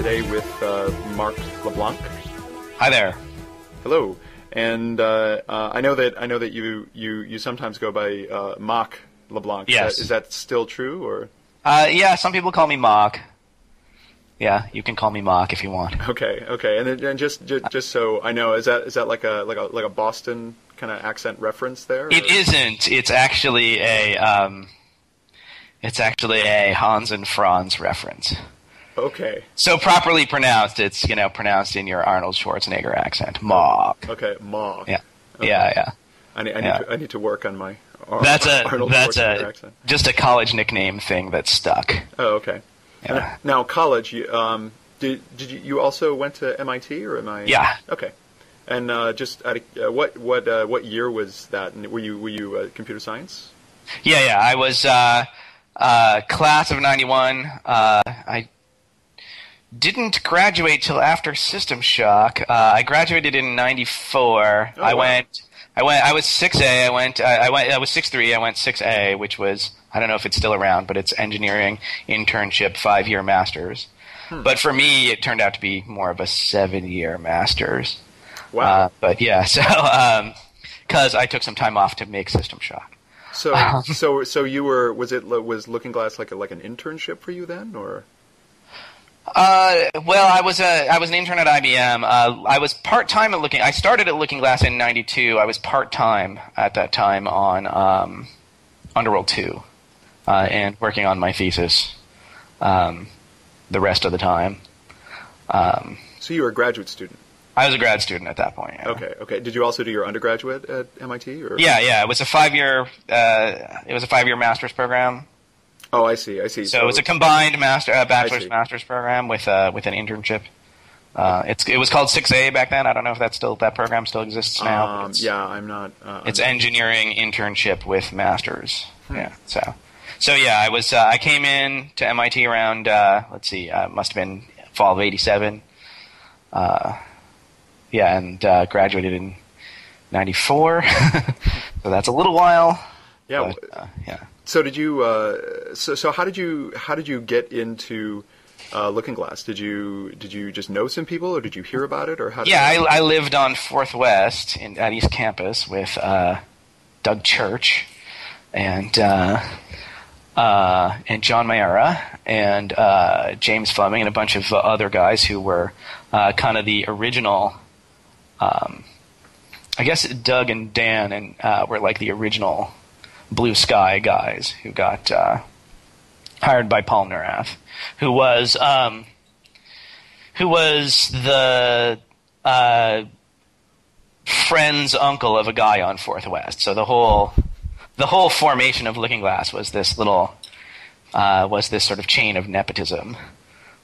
today with Marc LeBlanc. Hi there. Hello. And I know that you sometimes go by Mahk LeBlanc. Yes. Is that still true, or? Yeah, some people call me Marc. Yeah, you can call me Marc if you want. Okay. And just so I know, is that like a Boston kind of accent reference there? Or? It isn't. It's actually a Hans and Franz reference. Okay. So properly pronounced, it's pronounced in your Arnold Schwarzenegger accent, Marc. Okay, Marc. Yeah. Okay. Yeah. I need to work on my That's Arnold Schwarzenegger accent. Just a college nickname thing that stuck. Oh, okay. Yeah. Now, college. Did you also went to MIT, or am I? Yeah. Okay. And just what year was that? And were you computer science? Yeah. I was class of '91. I didn't graduate till after System Shock. I graduated in '94. Oh, I wow. I was 6A. I was 6.3. I went 6A, which was, I don't know if it's still around, but it's engineering internship 5-year masters. But for me, it turned out to be more of a 7-year masters. Wow. But yeah, so because I took some time off to make System Shock. So you were, was Looking Glass like an internship for you then, or? Well, I was an intern at IBM. I was part-time at I started at Looking Glass in '92. I was part-time at that time on Underworld 2, and working on my thesis the rest of the time. So you were a graduate student? I was a grad student at that point. Yeah. Okay. Did you also do your undergraduate at MIT? Or? Yeah. It was a 5-year. It was a 5-year master's program. Oh, I see. So it was a combined bachelor's master's program with an internship. It was called 6A back then. I don't know if that program still exists now. Yeah, I'm not. It's engineering internship with masters. Yeah. So yeah, I came in to MIT around must have been fall of '87. And graduated in '94. So that's a little while. Yeah. But, yeah. So did you? So how did you get into Looking Glass? Did you just know some people, or did you hear about it, or how? I lived on 4th West at East Campus with Doug Church and John Mayera and James Fleming and a bunch of other guys who were kind of the original. I guess Doug and Dan were like the original Blue Sky guys who got hired by Paul Neurath, who was the friend's uncle of a guy on 4th West. So the whole formation of Looking Glass was this sort of chain of nepotism.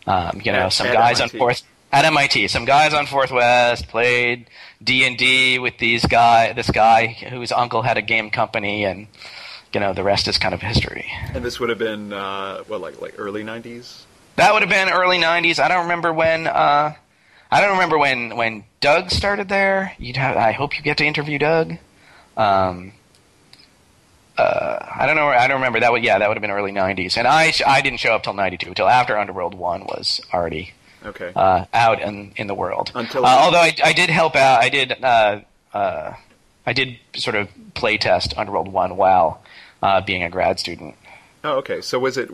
Some guys on 4th at MIT, some guys on 4th West played D&D with this guy whose uncle had a game company, and the rest is kind of history. And this would have been like early '90s. That would have been early '90s. I don't remember when Doug started there. I hope you get to interview Doug. I don't know. I don't remember. That would have been early '90s. And I didn't show up till '92, till after Underworld 1 was already out in the world. Although I did help out. I did sort of play test Underworld 1 while being a grad student. Oh, okay. So was it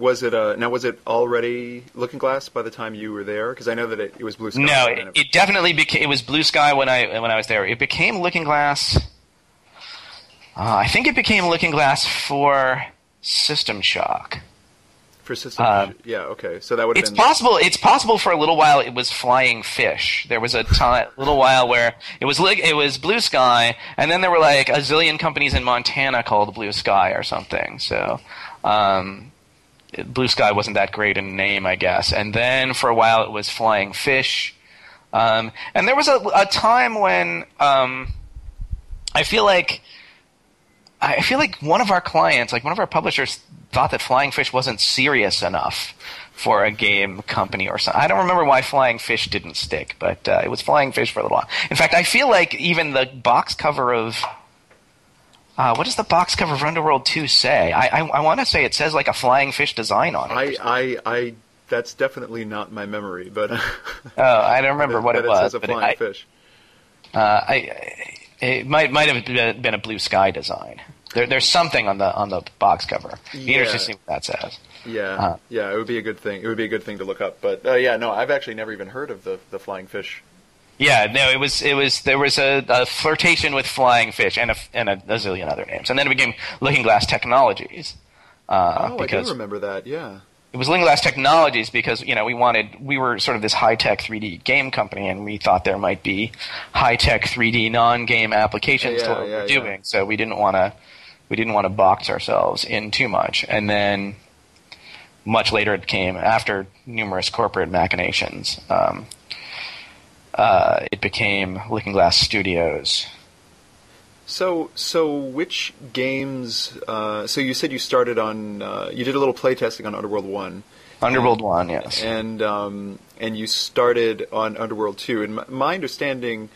already Looking Glass by the time you were there? Because I know that it was Blue Sky. No, it definitely became. It was Blue Sky when I was there. It became Looking Glass. I think it became Looking Glass for System Shock. For System, yeah, okay. So that would have been. It's possible. For a little while, it was Flying Fish. There was a little while where it was Blue Sky, and then there were like a zillion companies in Montana called Blue Sky or something. So, Blue Sky wasn't that great in name, I guess. And then for a while, it was Flying Fish, and there was a time when I feel like one of our clients, like one of our publishers, thought that Flying Fish wasn't serious enough for a game company or something. I don't remember why Flying Fish didn't stick, but it was Flying Fish for a little while. In fact, I feel like even the box cover of what does the box cover of Underworld 2 say? I want to say it says like a Flying Fish design on it. I That's definitely not my memory, but Oh, I don't remember what it was. It says a flying fish. It might have been a blue sky design. There's something on the box cover. Be interested to see what that says. Yeah, it would be a good thing. It would be a good thing to look up. But no, I've actually never even heard of the flying fish. Yeah, no, it was there was a flirtation with flying fish and a zillion other names, and then it became Looking Glass Technologies. I do remember that. Yeah. It was Looking Glass Technologies because we were sort of this high tech 3D game company, and we thought there might be high tech 3D non game applications to what we were doing. So we didn't want to box ourselves in too much. And then much later it came after numerous corporate machinations. It became Looking Glass Studios. So which games? So you said you started on. You did a little playtesting on Underworld 1. Underworld 1, yes. And you started on Underworld 2. And my understanding,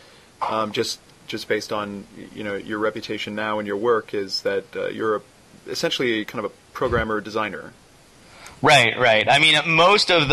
just based on your reputation now and your work, is that you're essentially kind of a programmer designer. Right. I mean, most of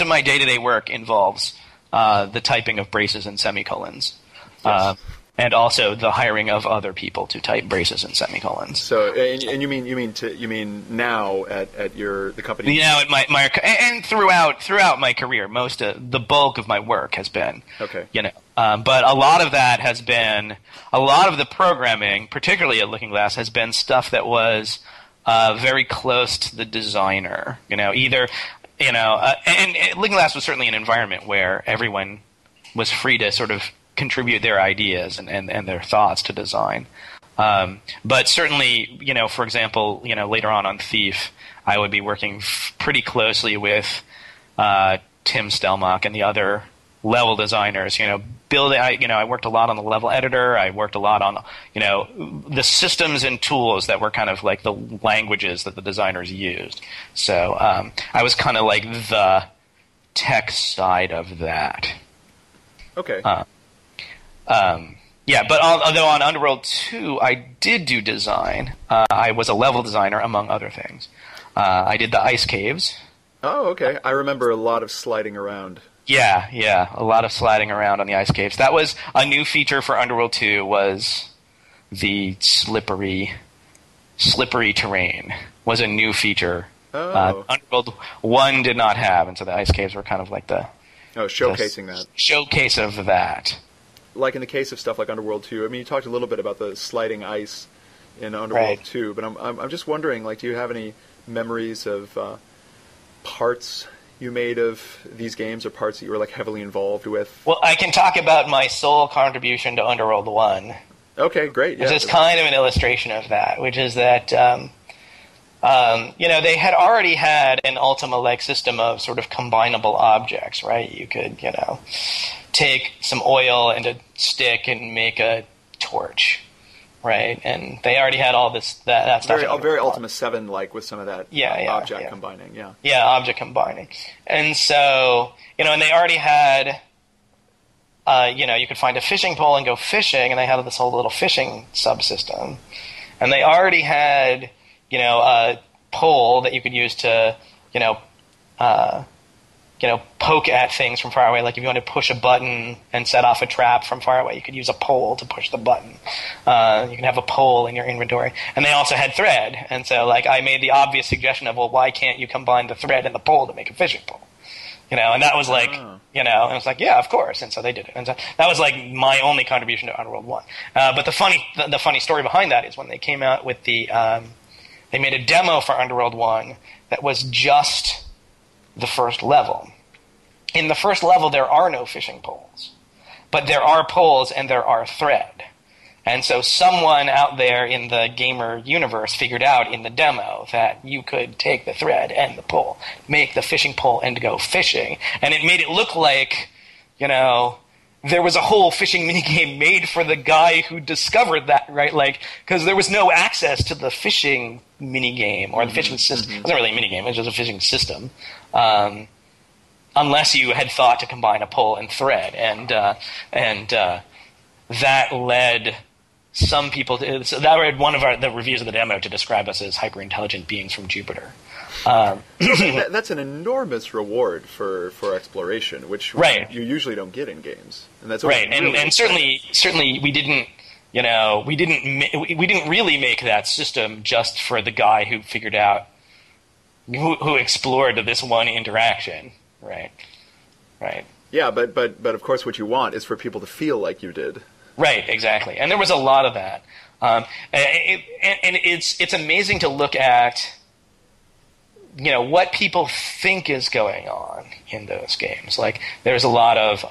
my day-to-day work involves the typing of braces and semicolons. Yes. And also the hiring of other people to type braces and semicolons. So, and you mean now at the company? At my and throughout my career, the bulk of my work has been okay. But a lot of that has been a lot of the programming, particularly at Looking Glass, has been stuff that was very close to the designer. And Looking Glass was certainly an environment where everyone was free to sort of contribute their ideas and their thoughts to design. But certainly, for example, later on Thief, I would be working pretty closely with Tim Stelmach and the other level designers. Building. I worked a lot on the level editor. I worked a lot on the systems and tools that were kind of like the languages that the designers used. So I was kind of like the tech side of that. Okay. But although on Underworld 2, I did do design. I was a level designer, among other things. I did the ice caves. Oh, okay. I remember a lot of sliding around. Yeah, a lot of sliding around on the ice caves. That was a new feature for Underworld 2, was the slippery terrain was a new feature. Oh. Underworld 1 did not have, and so the ice caves were kind of like showcasing that. Showcase of that. Like in the case of stuff like Underworld 2, I mean, you talked a little bit about the sliding ice in Underworld 2, but I'm just wondering, do you have any memories of parts you made of these games, or parts that you were heavily involved with? Well, I can talk about my sole contribution to Underworld 1. Okay, great. Which is kind of an illustration of that, which is that they had already had an Ultima-like system of sort of combinable objects, right? You could, take some oil and a stick and make a torch, right? And they already had all that stuff. Very Ultima 7-like with some of that object combining, Yeah, object combining. And so, and they already had, you could find a fishing pole and go fishing, and they had this whole little fishing subsystem. And they already had, a pole that you could use to, poke at things from far away. Like if you want to push a button and set off a trap from far away, you could use a pole to push the button. You can have a pole in your inventory. And they also had thread. And so I made the obvious suggestion of, well, why can't you combine the thread and the pole to make a fishing pole? And that was and it's yeah, of course. And so they did it. And so that was my only contribution to Underworld 1. But the funny story behind that is when they came out with they made a demo for Underworld 1 that was just the first level. In the first level, there are no fishing poles, but there are poles and there are thread. And so someone out there in the gamer universe figured out in the demo that you could take the thread and the pole, make the fishing pole and go fishing. And it made it look like, there was a whole fishing minigame made for the guy who discovered that, right? Because there was no access to the fishing minigame or the fishing system. It wasn't really a minigame, it was just a fishing system. Unless you had thought to combine a pole and thread. And that led some people, so that read one of the reviews of the demo to describe us as hyper-intelligent beings from Jupiter. That's an enormous reward for exploration, which you usually don't get in games, and that's right. And certainly we didn't, we didn't really make that system just for the guy who figured out, who explored this one interaction, right? Yeah, but of course, what you want is for people to feel like you did. Right, exactly, and there was a lot of that, and it's amazing to look at, what people think is going on in those games. Like, there's a lot of,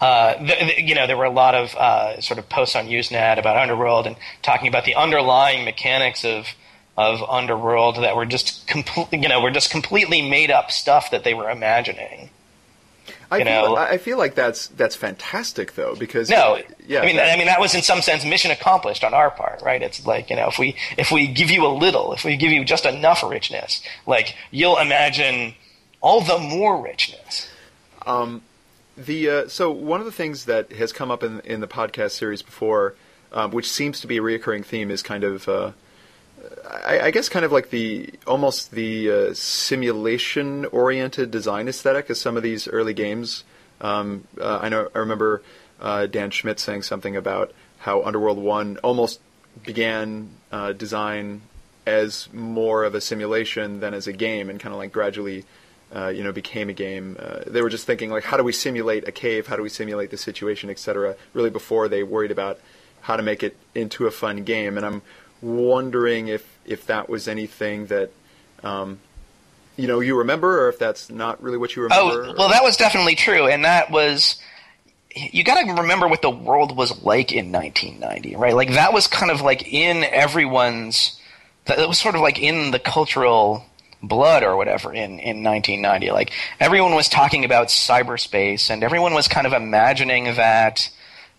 there were a lot of sort of posts on Usenet about Underworld and talking about the underlying mechanics of Underworld that were just completely made up stuff that they were imagining. I feel like that's fantastic, though, because I mean that was in some sense mission accomplished on our part, right? It's like, if we give you if we give you just enough richness, like, you'll imagine all the more richness. So one of the things that has come up in the podcast series before, which seems to be a reoccurring theme, is kind of I guess kind of like the simulation-oriented design aesthetic of some of these early games. I remember Dan Schmidt saying something about how Underworld 1 almost began design as more of a simulation than as a game, and kind of like gradually, became a game. They were just thinking, like, how do we simulate a cave? How do we simulate the situation, etc. Really before they worried about how to make it into a fun game. And I'm wondering if that was anything that you remember, or if that's not really what you remember. Oh, well, that was definitely true, and that was, you got to remember what the world was like in 1990, right? Like, that was kind of like in everyone's, that was sort of like in the cultural blood or whatever in 1990. Like, everyone was talking about cyberspace, and everyone was kind of imagining that,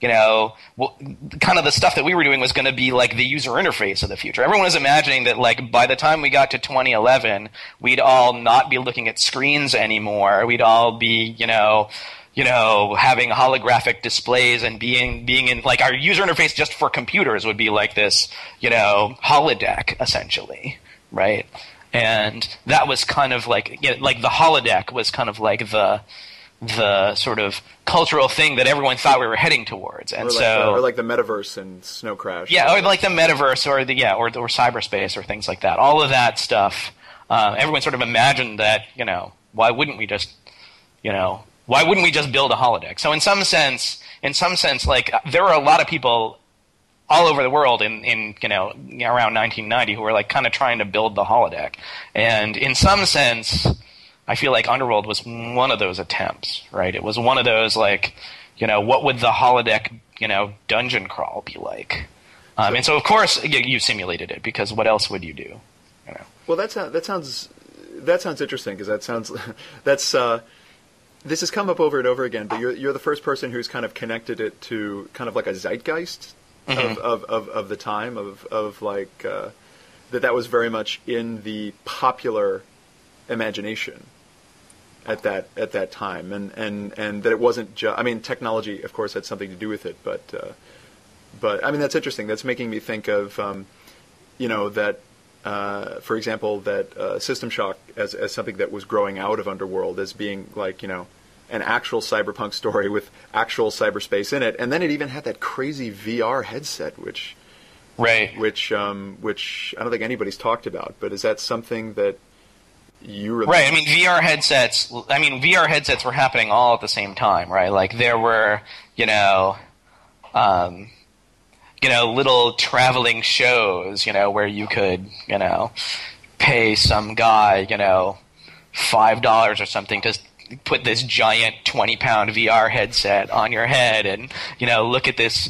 kind of the stuff that we were doing was going to be like the user interface of the future. Everyone was imagining that, like, by the time we got to 2011, we'd all not be looking at screens anymore. We'd all be, having holographic displays and being in, like, our user interface just for computers would be like this, holodeck, essentially, right? And that was kind of like, like the holodeck was kind of like the sort of cultural thing that everyone thought we were heading towards, and or like the metaverse and Snow Crash. Yeah, or like the metaverse, or or cyberspace, or things like that. All of that stuff. Everyone sort of imagined that. Why wouldn't we just build a holodeck? So in some sense, like, there were a lot of people all over the world in around 1990 who were, like, kind of trying to build the holodeck, and in some sense, I feel like Underworld was one of those attempts, right? It was one of those, like, what would the holodeck, dungeon crawl be like? And so, of course, you simulated it, because what else would you do? Well, that sounds interesting, because this has come up over and over again. But you're the first person who's kind of connected it to kind of like a zeitgeist of the time of like that was very much in the popular imagination at that time, and that it wasn't just, I mean, technology of course had something to do with it, but I mean, that's interesting. That's making me think of that for example, that System Shock as something that was growing out of Underworld as being like, an actual cyberpunk story with actual cyberspace in it, and then it even had that crazy VR headset, which I don't think anybody's talked about. But is that something that you remember? Right. I mean, VR headsets were happening all at the same time, right? Like, there were, little traveling shows, where you could, pay some guy, $5 or something to put this giant 20-pound VR headset on your head and, look at this,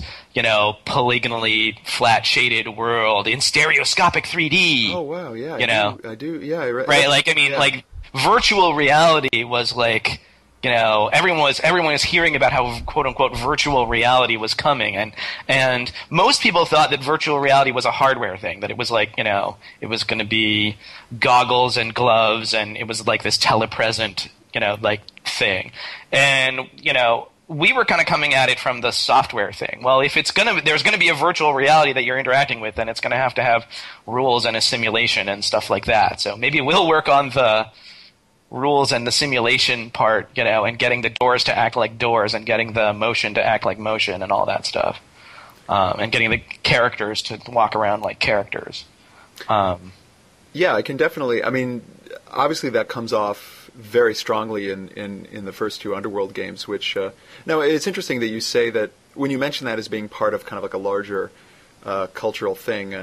polygonally flat-shaded world in stereoscopic 3D. Oh, wow, yeah. I do, yeah. Right, like, I mean, like, virtual reality was like, everyone was hearing about how, quote-unquote, virtual reality was coming, and most people thought that virtual reality was a hardware thing, that it was like, it was going to be goggles and gloves, and it was like this telepresent, like, thing. And, we were kind of coming at it from the software thing. Well, if there's gonna be a virtual reality that you're interacting with, then it's gonna have rules and a simulation and stuff like that. So maybe we'll work on the rules and the simulation part, and getting the doors to act like doors and getting the motion to act like motion and all that stuff, and getting the characters to walk around like characters. Yeah, I can definitely. I mean, obviously that comes off very strongly in the first two Underworld games, which now it's interesting that you say that when you mention that as being part of kind of like a larger cultural thing.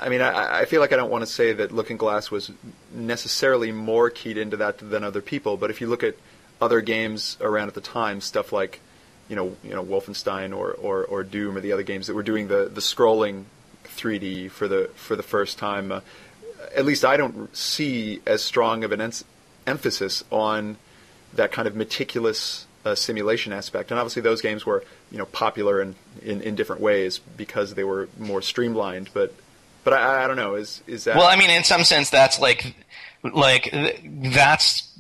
I mean, I feel like I don't want to say that Looking Glass was necessarily more keyed into that than other people, but if you look at other games around at the time, stuff like Wolfenstein or Doom or the other games that were doing the scrolling 3D for the first time, at least I don't see as strong of an emphasis on that kind of meticulous simulation aspect. And obviously those games were popular in different ways because they were more streamlined. But I don't know. Is that? Well, I mean, in some sense, that's that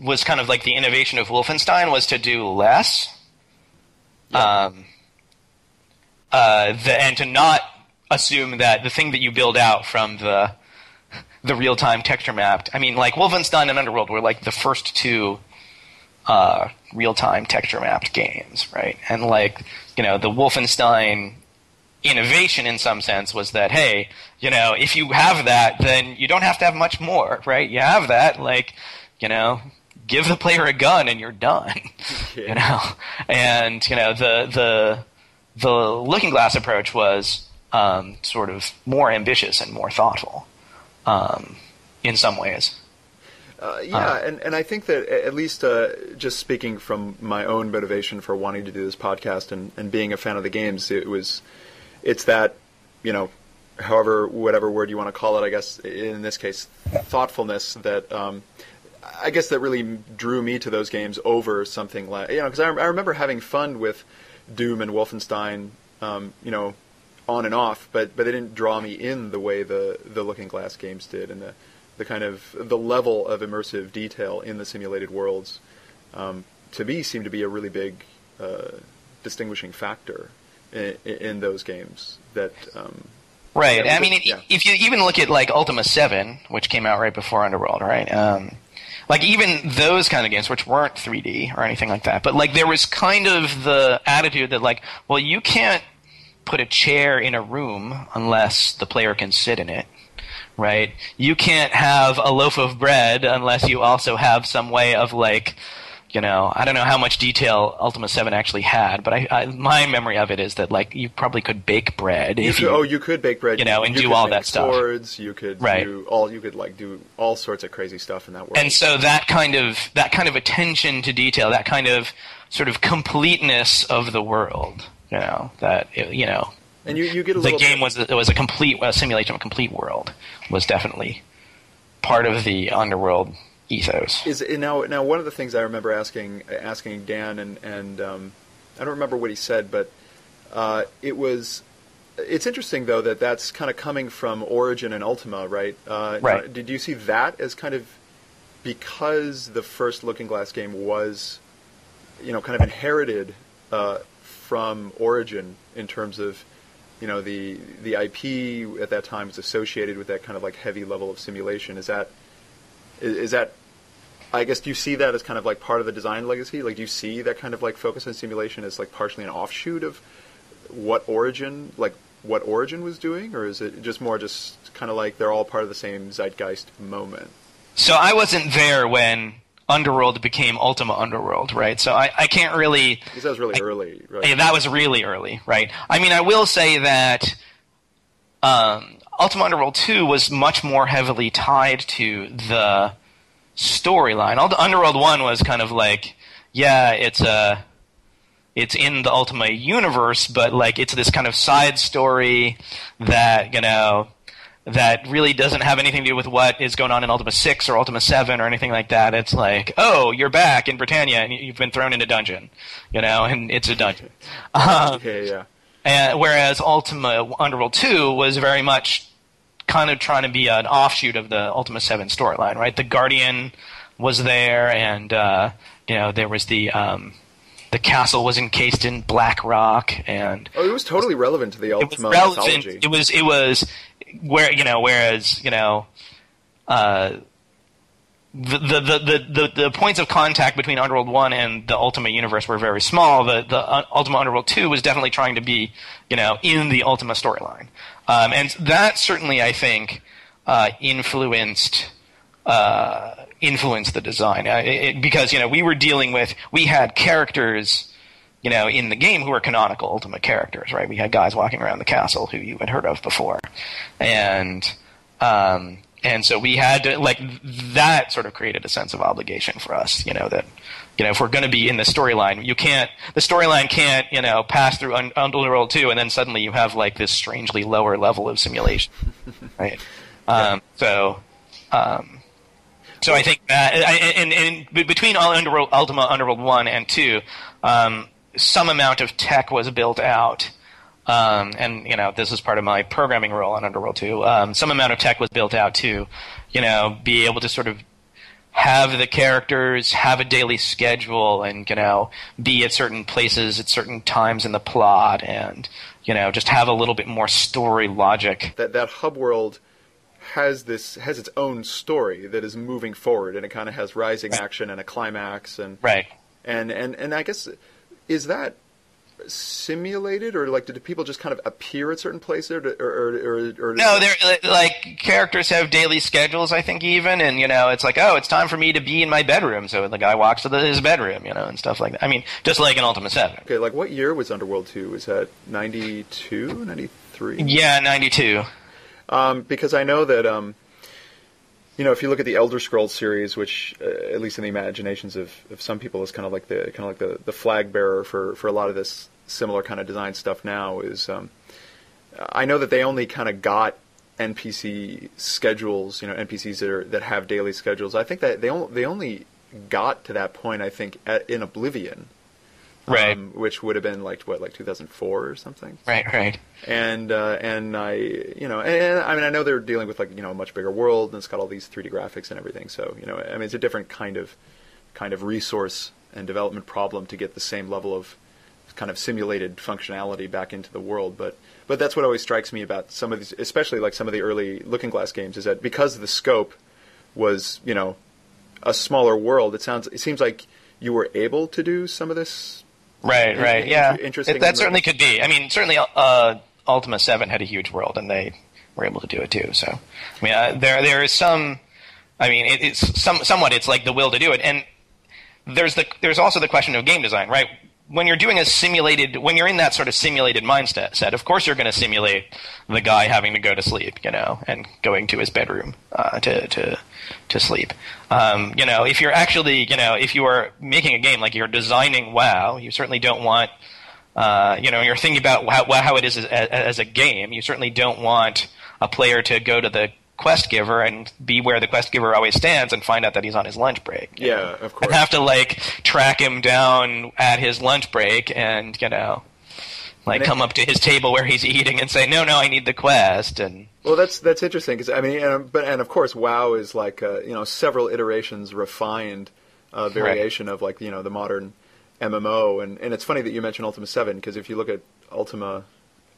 was kind of like the innovation of Wolfenstein was to do less, Yeah. And to not assume that the thing that you build out from the real-time texture mapped. I mean, like Wolfenstein and Underworld were like the first two real-time texture mapped games, right? And the Wolfenstein innovation in some sense was that, hey, if you have that, then you don't have to have much more, right? You have that, give the player a gun and you're done, Yeah. And the Looking Glass approach was sort of more ambitious and more thoughtful. In some ways. And I think that at least just speaking from my own motivation for wanting to do this podcast and being a fan of the games, it's that, whatever word you want to call it, I guess in this case, thoughtfulness that I guess that really drew me to those games over something like, because I remember having fun with Doom and Wolfenstein, on and off, but they didn't draw me in the way the Looking Glass games did, and the kind of the level of immersive detail in the simulated worlds to me seemed to be a really big distinguishing factor in those games. That right. Yeah, I mean, if you even look at like Ultima 7, which came out right before Underworld, right? Even those kind of games, which weren't 3D or anything like that, but there was kind of the attitude that well, you can't put a chair in a room unless the player can sit in it, right? You can't have a loaf of bread unless you also have some way of I don't know how much detail Ultima 7 actually had, but my memory of it is that you probably could bake bread. You could bake bread, and do all that stuff. Swords, you could do all sorts of crazy stuff in that world. And so that kind of attention to detail, that kind of sort of completeness of the world. And you get a the little game was a complete simulation of a complete world was definitely part of the Underworld ethos. Now one of the things I remember asking Dan and I don't remember what he said, but it's interesting though that's kind of coming from Origin and Ultima, right? Right. Did you see that as kind of because the first Looking Glass game was kind of inherited from Origin in terms of the IP at that time was associated with that kind of heavy level of simulation. Is that I guess, do you see that as kind of part of the design legacy? Do you see that kind of focus on simulation as partially an offshoot of what Origin was doing, or is it just more kind of they're all part of the same zeitgeist moment? So I wasn't there when Underworld became Ultima Underworld, right? So I can't really... Because that was really early, right? Yeah, that was really early, right? I mean, I will say that Ultima Underworld 2 was much more heavily tied to the storyline. Underworld 1 was kind of it's in the Ultima universe, but it's this kind of side story that, that really doesn't have anything to do with what is going on in Ultima 6 or Ultima 7 or anything like that. It's oh, you're back in Britannia and you've been thrown in a dungeon, and it's a dungeon. Yeah. And whereas Ultima Underworld 2 was very much kind of trying to be an offshoot of the Ultima 7 storyline, right? The Guardian was there, and there was the the castle was encased in black rock, and it was totally relevant to the it was Ultima relevant. mythology. It was where whereas the points of contact between Underworld 1 and the Ultima universe were very small. The Ultima Underworld 2 was definitely trying to be, in the Ultima storyline. And that certainly, I think, influenced the design. Because, we had characters, in the game who were canonical Ultima characters, right? We had guys walking around the castle who you had heard of before. And so we had to, that sort of created a sense of obligation for us, that, if we're going to be in the storyline, the storyline can't, pass through Underworld 2 and then suddenly you have, this strangely lower level of simulation, right? So I think that, and between Ultima Underworld 1 and 2, some amount of tech was built out. And this is part of my programming role on Underworld 2. Some amount of tech was built out to, be able to sort of have the characters have a daily schedule and, be at certain places at certain times in the plot and, just have a little bit more story logic. That hub world has its own story that is moving forward, and it kind of has rising action and a climax and right. And I guess, is that simulated, or do people just kind of appear at certain places, or no, they're characters have daily schedules, I think, even, and it's it's time for me to be in my bedroom, so the guy walks to his bedroom, and stuff like that. I mean, just like in Ultima 7. Okay, what year was Underworld 2? Was that 92, 93? Yeah, 92. Because I know that if you look at the Elder Scrolls series, which at least in the imaginations of some people is kind of like the flag bearer for a lot of this similar kind of design stuff now, is I know that they only kind of got NPC schedules, NPCs that have daily schedules. I think that they only got to that point, I think, in Oblivion. Right. Which would have been 2004 or something. Right. And I know they're dealing with a much bigger world, and it's got all these 3D graphics and everything. So it's a different kind of resource and development problem to get the same level of kind of simulated functionality back into the world. But that's what always strikes me about some of these, especially some of the early Looking Glass games, is that because the scope was a smaller world, it seems like you were able to do some of this. Right, yeah. Interesting. That certainly could be. I mean, certainly Ultima 7 had a huge world, and they were able to do it too. So, I mean, there is some. I mean, it's somewhat. It's like the will to do it, and there's also the question of game design, right? When you're doing when you're in that sort of simulated mindset, of course you're going to simulate the guy having to go to sleep, and going to his bedroom to sleep. If you're actually, if you are making a game you're designing WoW, you certainly don't want, you're thinking about how it is as a game. You certainly don't want a player to go to the quest giver and be where the quest giver always stands and find out that he's on his lunch break. Yeah, of course. And have to track him down at his lunch break and come up to his table where he's eating and say, no, I need the quest. And well, that's interesting, because I mean, and of course, WoW is several iterations refined variation of the modern MMO, and it's funny that you mentioned Ultima 7, because if you look at Ultima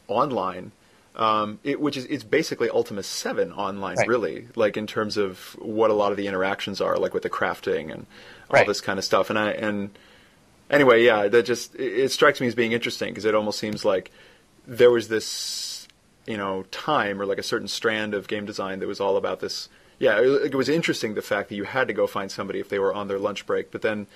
Online, it's basically Ultima 7 online, right. Really, in terms of what a lot of the interactions are, with the crafting and all this kind of stuff. And anyway, yeah, that just it strikes me as being interesting, because it almost seems like there was this time or a certain strand of game design that was all about this. Yeah, it was interesting, the fact that you had to go find somebody if they were on their lunch break, but then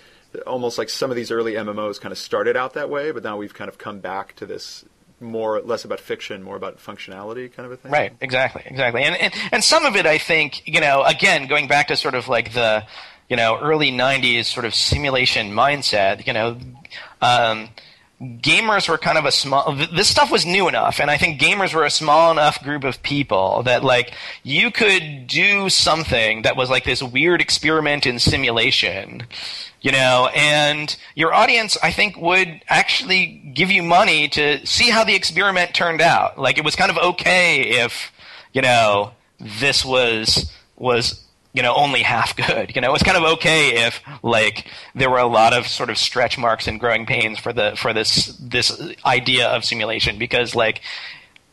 almost some of these early MMOs kind of started out that way, but now we've kind of come back to this less about fiction, more about functionality kind of a thing. Right, exactly. And some of it, I think, again, going back to sort of the, early 90s sort of simulation mindset, gamers were kind of this stuff was new enough, and I think gamers were a small enough group of people that you could do something that was this weird experiment in simulation, and your audience, I think, would actually give you money to see how the experiment turned out. It was kind of okay if, this was only half good. It's kind of okay if like there were a lot of sort of stretch marks and growing pains for this idea of simulation, because like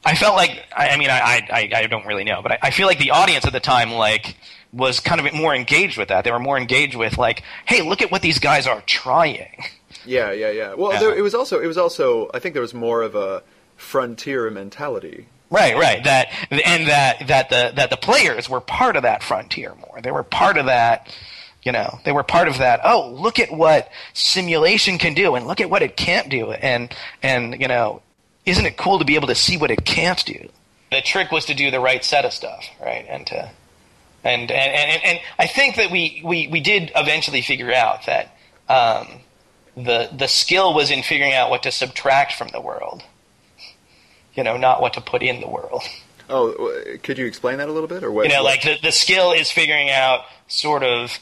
I felt like I don't really know, but I feel like the audience at the time like was kind of more engaged with that. They were more engaged with like, hey, look at what these guys are trying. Yeah. Well, it was also I think there was more of a frontier mentality. Right. That the players were part of that frontier more. They were part of that. They were part of that. Oh, look at what simulation can do, and look at what it can't do, and isn't it cool to be able to see what it can't do? The trick was to do the right set of stuff, right, and I think that we did eventually figure out that the skill was in figuring out what to subtract from the world. Not what to put in the world. Oh, could you explain that a little bit, or what? Like the skill is figuring out sort of,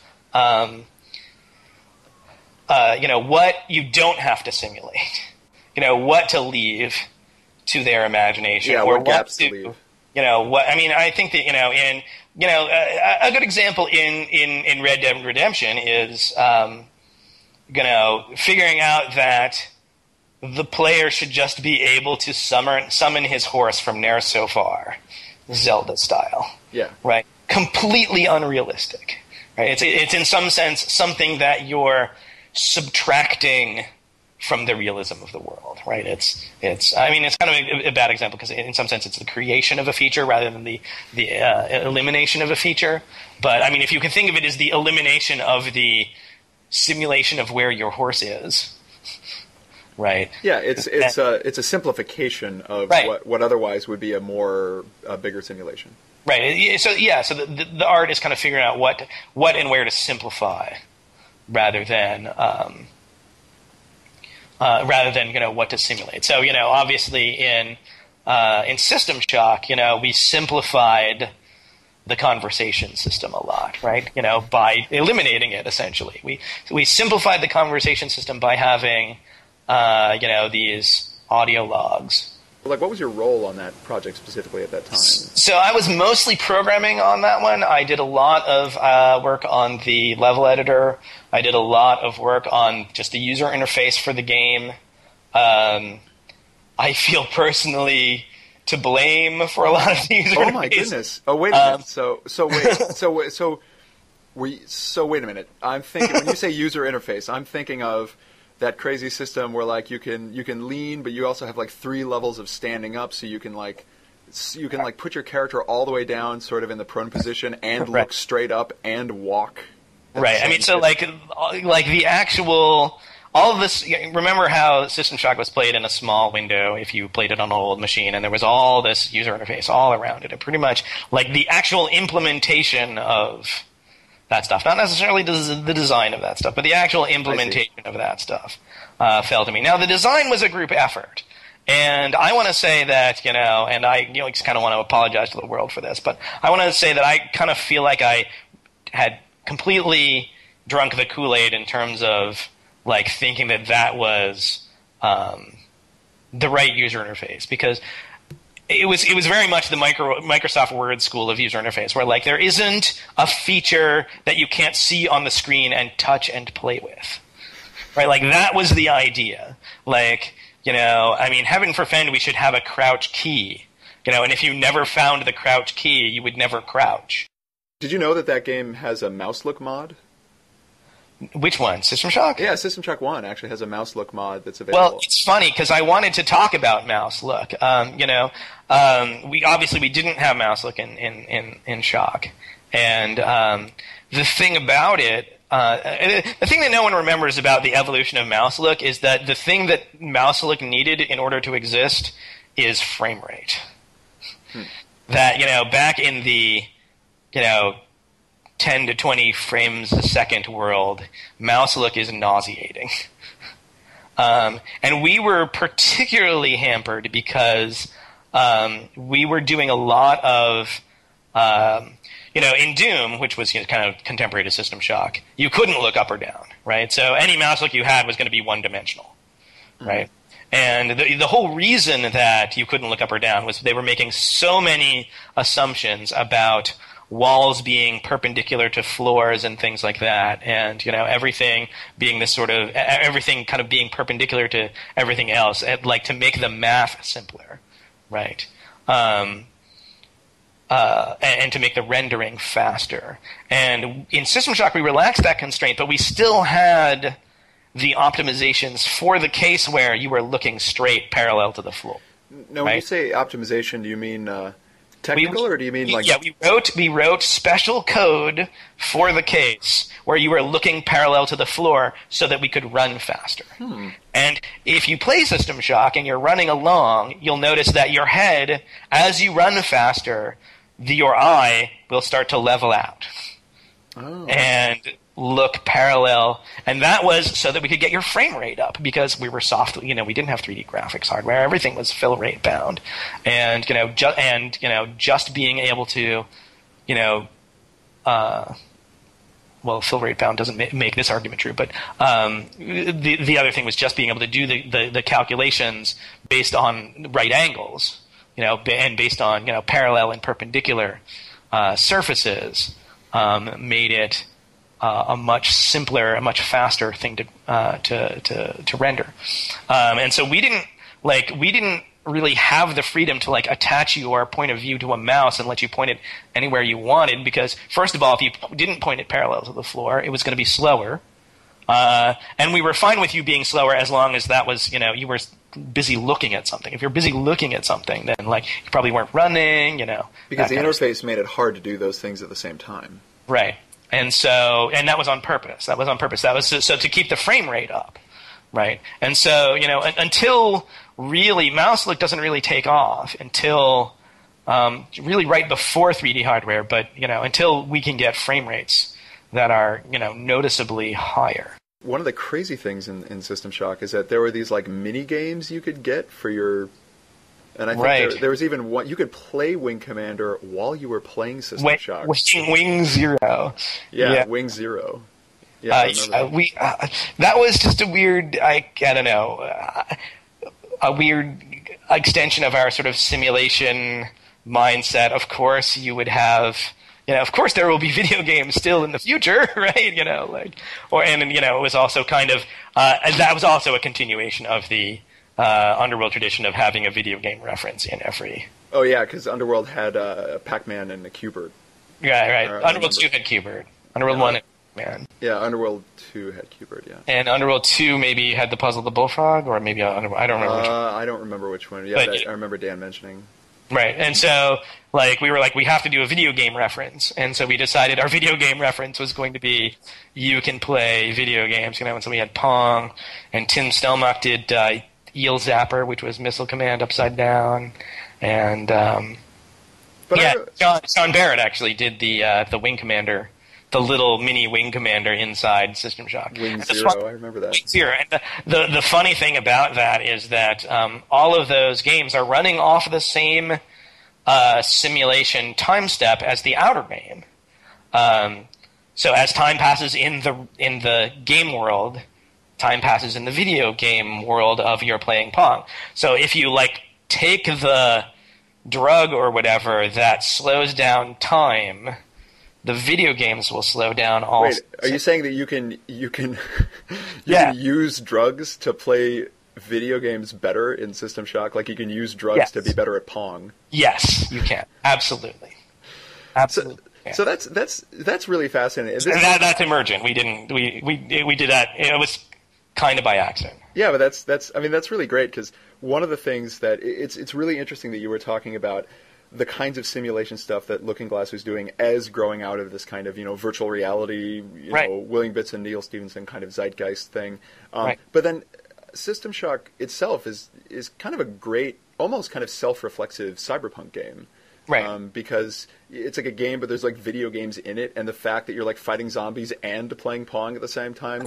what you don't have to simulate. What to leave to their imagination, or what gaps to leave. I think that a good example in Red Dead Redemption is figuring out that the player should just be able to summon his horse from Ne'er So Far, Zelda style. Yeah. Right. Completely unrealistic. Right. It's in some sense something that you're subtracting from the realism of the world. Right. It's kind of a bad example because in some sense it's the creation of a feature rather than the elimination of a feature. But if you can think of it as the elimination of the simulation of where your horse is. Right. Yeah, it's a simplification of what otherwise would be a bigger simulation. Right. So the art is kind of figuring out what and where to simplify, rather than what to simulate. So obviously in System Shock, we simplified the conversation system a lot, right? By eliminating it essentially. We simplified the conversation system by having these audio logs. Like, what was your role on that project specifically at that time? So I was mostly programming on that one. I did a lot of work on the level editor. I did a lot of work on just the user interface for the game. I feel personally to blame for a lot of the user interface. Oh my goodness! Oh wait a minute. So wait a minute. I'm thinking when you say user interface, I'm thinking of that crazy system where like you can lean, but you also have like 3 levels of standing up, so you can put your character all the way down, sort of in the prone position, and look straight up and walk. Right. So like the actual all of this. Remember how System Shock was played in a small window if you played it on an old machine, and there was all this user interface all around it, and pretty much like the actual implementation of that stuff, not necessarily the design of that stuff, but the actual implementation of that stuff fell to me. Now, the design was a group effort, and I want to say that, and I just kind of want to apologize to the world for this, but I want to say that I kind of feel like I had completely drunk the Kool-Aid in terms of like thinking that was the right user interface, because it was very much the Microsoft Word school of user interface, where like there isn't a feature that you can't see on the screen and touch and play with, right? Like that was the idea. Like heaven forfend we should have a crouch key, and if you never found the crouch key, you would never crouch. Did you know that game has a mouse look mod? Which one? System Shock? Yeah, System Shock 1 actually has a mouse look mod that's available. Well, it's funny because I wanted to talk about mouse look. We didn't have mouse look in Shock, and the thing about it, the thing that no one remembers about the evolution of mouse look is that the thing that mouse look needed in order to exist is frame rate. That back in the 10 to 20 frames a second world, mouse look is nauseating. And we were particularly hampered because we were doing a lot of, in Doom, which was kind of contemporary to System Shock, you couldn't look up or down, right? So any mouse look you had was going to be one-dimensional, right? And the whole reason that you couldn't look up or down was they were making so many assumptions about walls being perpendicular to floors and things like that, and everything being this sort of everything kind of being perpendicular to everything else, like to make the math simpler, right? And to make the rendering faster. And in System Shock, we relaxed that constraint, but we still had the optimizations for the case where you were looking straight parallel to the floor. Now, when you say optimization, do you mean technical, or do you mean like... Yeah, we wrote special code for the case where you were looking parallel to the floor so that we could run faster. And if you play System Shock and you're running along, you'll notice that your head, as you run faster, your eye will start to level out and look parallel. And that was so that we could get your frame rate up, because we were we didn't have 3D graphics hardware. Everything was fill rate bound. And, just being able to, well, fill rate bound doesn't make this argument true, but the other thing was just being able to do the calculations based on right angles, and based on parallel and perpendicular surfaces, made it a much simpler, a much faster thing to render. And so we didn't really have the freedom to attach your point of view to a mouse and let you point it anywhere you wanted, because first of all, if you didn't point it parallel to the floor, it was going to be slower. And we were fine with you being slower as long as that was, you were busy looking at something. If you're busy looking at something, then you probably weren't running, Because the interface made it hard to do those things at the same time. Right. And that was on purpose. That was so to keep the frame rate up. Right. And so, until really mouse look doesn't really take off until really right before 3D hardware, but, until we can get frame rates that are, noticeably higher. One of the crazy things in System Shock is that there were these mini games you could get for your, and I think there was even one you could play Wing Commander while you were playing System Shock. Wing Zero. Yeah, Wing Zero. Yeah, that was just a weird, I don't know, a weird extension of our sort of simulation mindset. Of course, you would have. Of course there will be video games still in the future, right? It was also kind of, that was also a continuation of the Underworld tradition of having a video game reference in every. Oh yeah, because Underworld had Pac-Man and a Q*bert. Yeah, right. Underworld 2 had Q*bert. Underworld 1 had Pac-Man. Yeah, Underworld 2 had Q*bert, yeah. And Underworld 2 maybe had the Puzzle of the Bullfrog, or maybe I don't remember which one. I don't remember which one. Yeah, I remember Dan mentioning. Right, and so we were we have to do a video game reference, and so we decided our video game reference was going to be you can play video games, and so we had Pong, and Tim Stelmach did Eel Zapper, which was Missile Command Upside Down, and Sean Barrett actually did the Wing Commander, the little mini Wing Commander inside System Shock. Wing Zero, I remember that. Wing Zero. And the funny thing about that is that all of those games are running off the same simulation time step as the outer game. So as time passes in the game world, time passes in the video game world of you're playing Pong. So if you take the drug or whatever that slows down time, the video games will slow down also. Wait, are you saying that you can use drugs to play video games better in System Shock? You can use drugs to be better at Pong? Yes, you can. Absolutely. So that's really fascinating. That's Emergent. We did that. It was kind of by accident. Yeah, but that's really great, because one of the things that it's really interesting that you were talking about the kinds of simulation stuff that Looking Glass was doing as growing out of this kind of, virtual reality, William Bitts and Neil Stephenson kind of zeitgeist thing. But then System Shock itself is kind of a great, almost kind of self-reflexive cyberpunk game. Right. Because it's a game, but there's video games in it, and the fact that you're fighting zombies and playing Pong at the same time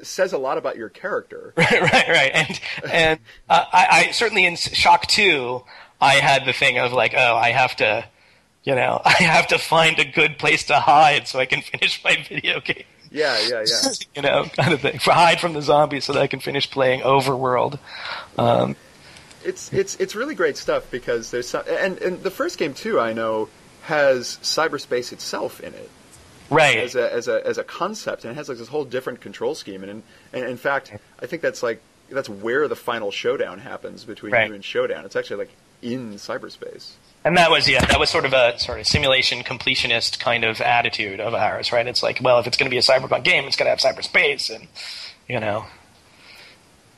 says a lot about your character. Right. And I certainly in Shock 2, I had the thing of I have to find a good place to hide so I can finish my video game. Yeah. Kind of thing. Hide from the zombies so that I can finish playing Overworld. It's really great stuff, because there's some, and the first game too, I know, has cyberspace itself in it. Right. As a concept, and it has like this whole different control scheme, and in fact, I think that's where the final showdown happens between you and Showdown. It's actually like in cyberspace. And that was sort of a simulation completionist kind of attitude of ours, right? It's like, well, if it's going to be a cyberpunk game, it's going to have cyberspace, and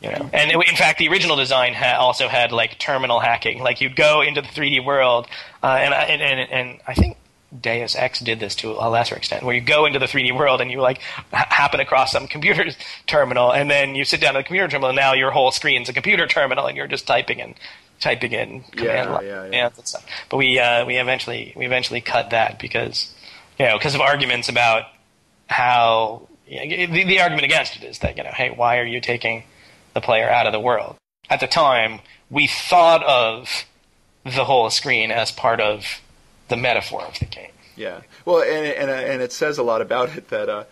And in fact, the original design also had like terminal hacking. Like you'd go into the 3D world, and I think Deus Ex did this to a lesser extent, where you go into the 3D world and you like happen across some computer terminal, and then you sit down at the computer terminal, and now your whole screen's a computer terminal, and you're just typing in command commands and stuff. But we eventually cut that because of arguments about how the argument against it is that hey, why are you taking the player out of the world? At the time, we thought of the whole screen as part of the metaphor of the game. Yeah. Well, and it says a lot about it that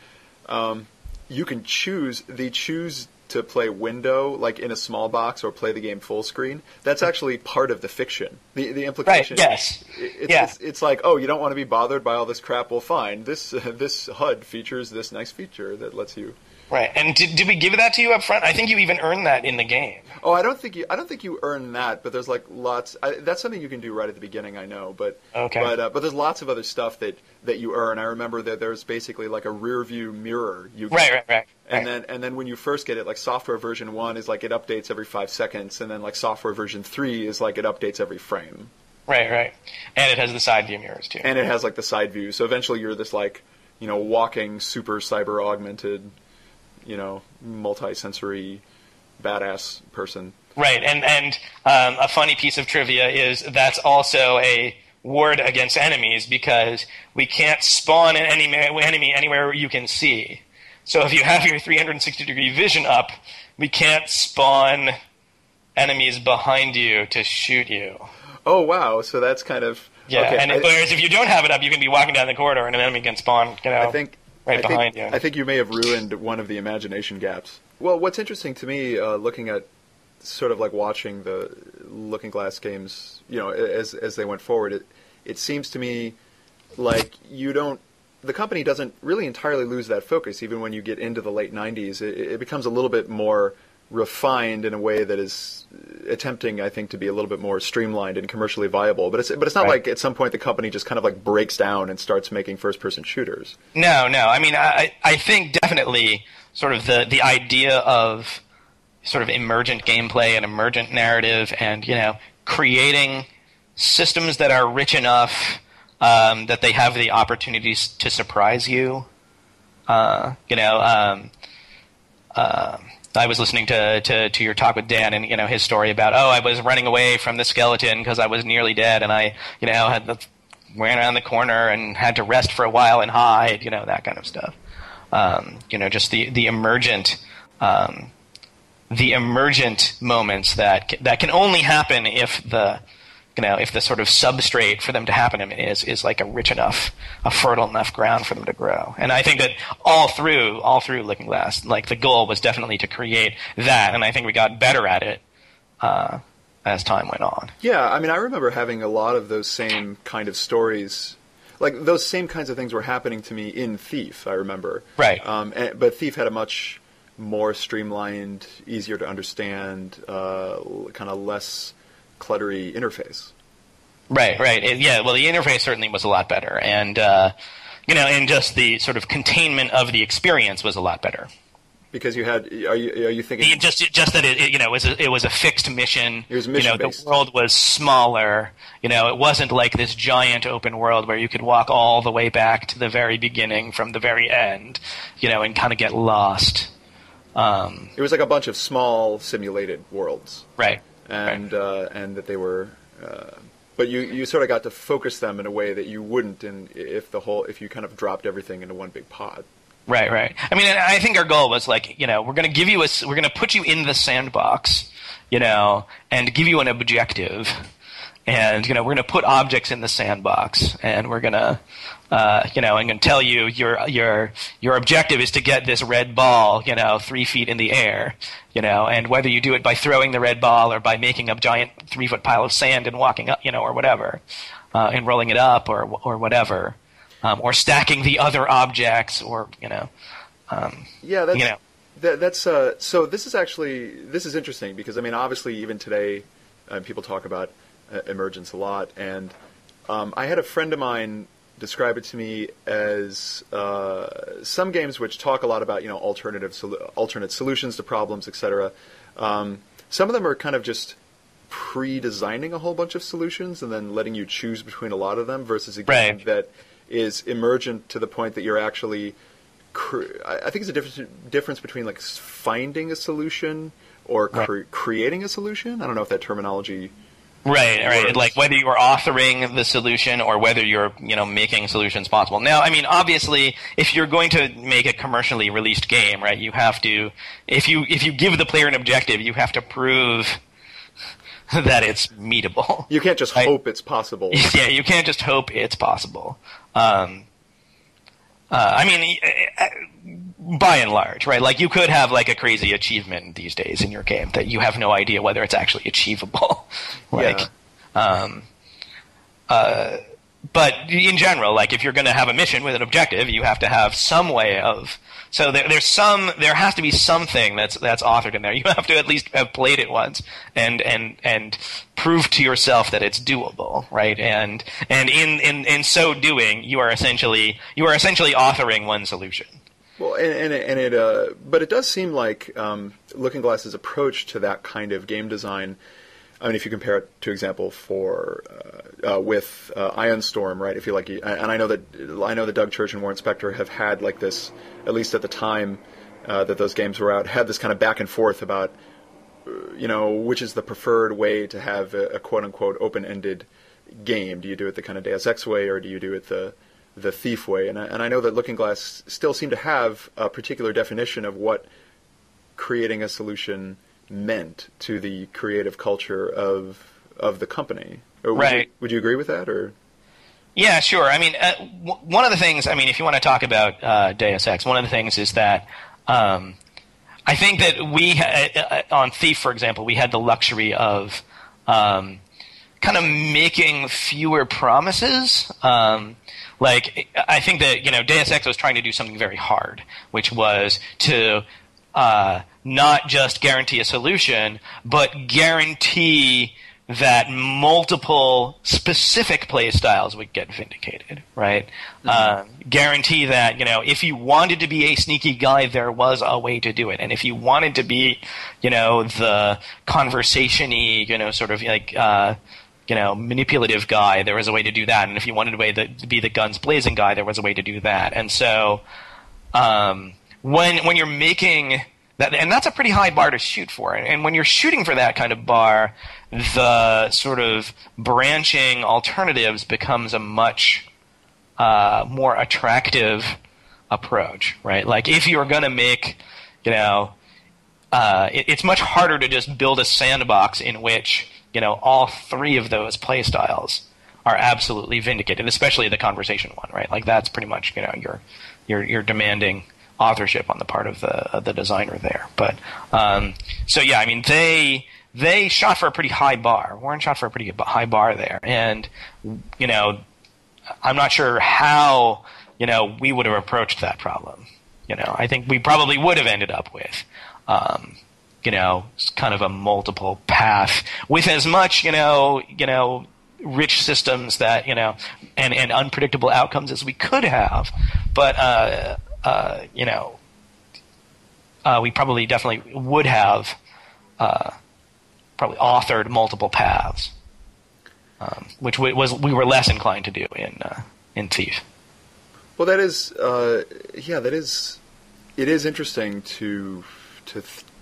you can choose to play window, like in a small box, or play the game full screen. That's actually part of the fiction. The implication. Right. Yes. It's like, oh, you don't want to be bothered by all this crap. Well, fine. This HUD features this nice feature that lets you. Right. And did we give that to you up front? I think you even earned that in the game. Oh, I don't think you earn that, but there's like lots. That's something you can do right at the beginning, I know. But but there's lots of other stuff that you earn. I remember that there's basically like a rear view mirror. Right. And then when you first get it, like software version 1 is like it updates every 5 seconds, and then like software version 3 is like it updates every frame. Right. And it has the side view mirrors too. And it has like the side view. So eventually you're this like walking super cyber augmented, multi-sensory badass person. Right, and a funny piece of trivia is that's also a ward against enemies, because we can't spawn an enemy anywhere you can see. So if you have your 360-degree vision up, we can't spawn enemies behind you to shoot you. Oh, wow, so that's kind of... Yeah, okay. Whereas if you don't have it up, you can be walking down the corridor and an enemy can spawn, behind you. I think you may have ruined one of the imagination gaps. Well, what's interesting to me, looking at sort of like watching the Looking Glass games, as they went forward, it seems to me like the company doesn't really entirely lose that focus. Even when you get into the late 90s, it becomes a little bit more refined in a way that is attempting, I think, to be a little bit more streamlined and commercially viable. But it's not like at some point the company just kind of like breaks down and starts making first-person shooters. No. I mean, I think definitely sort of the idea of sort of emergent gameplay and emergent narrative, and creating systems that are rich enough that they have the opportunities to surprise you. I was listening to your talk with Dan, and his story about I was running away from the skeleton because I was nearly dead, and I ran around the corner and had to rest for a while and hide, that kind of stuff. Just the emergent moments that can only happen if the sort of substrate for them to happen is like a fertile enough ground for them to grow. And I think that all through Looking Glass, like the goal was definitely to create that, and I think we got better at it as time went on. Yeah, I mean, I remember having a lot of those same kind of stories. Like, those same kinds of things were happening to me in Thief, I remember. Right. But Thief had a much more streamlined, easier to understand, kind of less cluttery interface. Right. Well, the interface certainly was a lot better, and and just the sort of containment of the experience was a lot better. Because you had, are you thinking just that it was a fixed mission. It was mission based. The world was smaller. It wasn't like this giant open world where you could walk all the way back to the very beginning from the very end, and kind of get lost. It was like a bunch of small simulated worlds. Right. And that they were, but you sort of got to focus them in a way that you wouldn't if you kind of dropped everything into one big pod. Right. I mean, I think our goal was like, we're going to put you in the sandbox, and give you an objective, and we're going to put objects in the sandbox, and we're going to I'm going to tell you your objective is to get this red ball 3 feet in the air, and whether you do it by throwing the red ball or by making a giant 3-foot pile of sand and walking up, or whatever, and rolling it up or whatever, or stacking the other objects, or that's so this is interesting because obviously even today people talk about emergence a lot, and I had a friend of mine describe it to me as some games which talk a lot about alternate solutions to problems, etc. Some of them are kind of just pre-designing a whole bunch of solutions and then letting you choose between a lot of them, versus a game that is emergent to the point that you're actually I think it's a difference between like finding a solution or creating a solution. I don't know if that terminology Right. works. Like whether you're authoring the solution or whether you're, making solutions possible. Now, obviously, if you're going to make a commercially released game, right, you have to, if you give the player an objective, you have to prove that it's meetable. You can't just hope it's possible. Yeah, you can't just hope it's possible. By and large, right? Like you could have like a crazy achievement these days in your game that you have no idea whether it's actually achievable. But in general, like if you're going to have a mission with an objective, you have to have some way of. So there has to be something that's authored in there. You have to at least have played it once and prove to yourself that it's doable, right? And in so doing, you are essentially authoring one solution. Well, but it does seem like Looking Glass's approach to that kind of game design. If you compare it to example with Ion Storm, right? If you like, and I know that Doug Church and Warren Spector have had like this, at least at the time that those games were out, had this kind of back and forth about, which is the preferred way to have a quote unquote open-ended game. Do you do it the kind of Deus Ex way, or do you do it the Thief way? And I know that Looking Glass still seem to have a particular definition of what creating a solution meant to the creative culture of the company. Would you agree with that, or? Yeah, sure. One of the things, if you want to talk about Deus Ex, one of the things is that I think that we, on Thief, for example, we had the luxury of kind of making fewer promises. Like, I think that, Deus Ex was trying to do something very hard, which was to not just guarantee a solution, but guarantee that multiple specific play styles would get vindicated, right? Mm-hmm. Guarantee that, if you wanted to be a sneaky guy, there was a way to do it. And if you wanted to be, the conversation-y, sort of like, manipulative guy, there was a way to do that. And if you wanted to be the guns blazing guy, there was a way to do that. And so, when you're making that, and that's a pretty high bar to shoot for. And when you're shooting for that kind of bar, the sort of branching alternatives becomes a much more attractive approach, right? Like if you're going to make, it's much harder to just build a sandbox in which, all three of those play styles are absolutely vindicated, especially the conversation one, right? Like that's pretty much, you're demanding authorship on the part of the designer there. But they shot for a pretty high bar. Warren shot for a pretty high bar there, and I'm not sure how we would have approached that problem. I think we probably would have ended up with kind of a multiple path with as much rich systems that and unpredictable outcomes as we could have, but we probably definitely would have probably authored multiple paths, which we were less inclined to do in Thief. Well, that is it is interesting to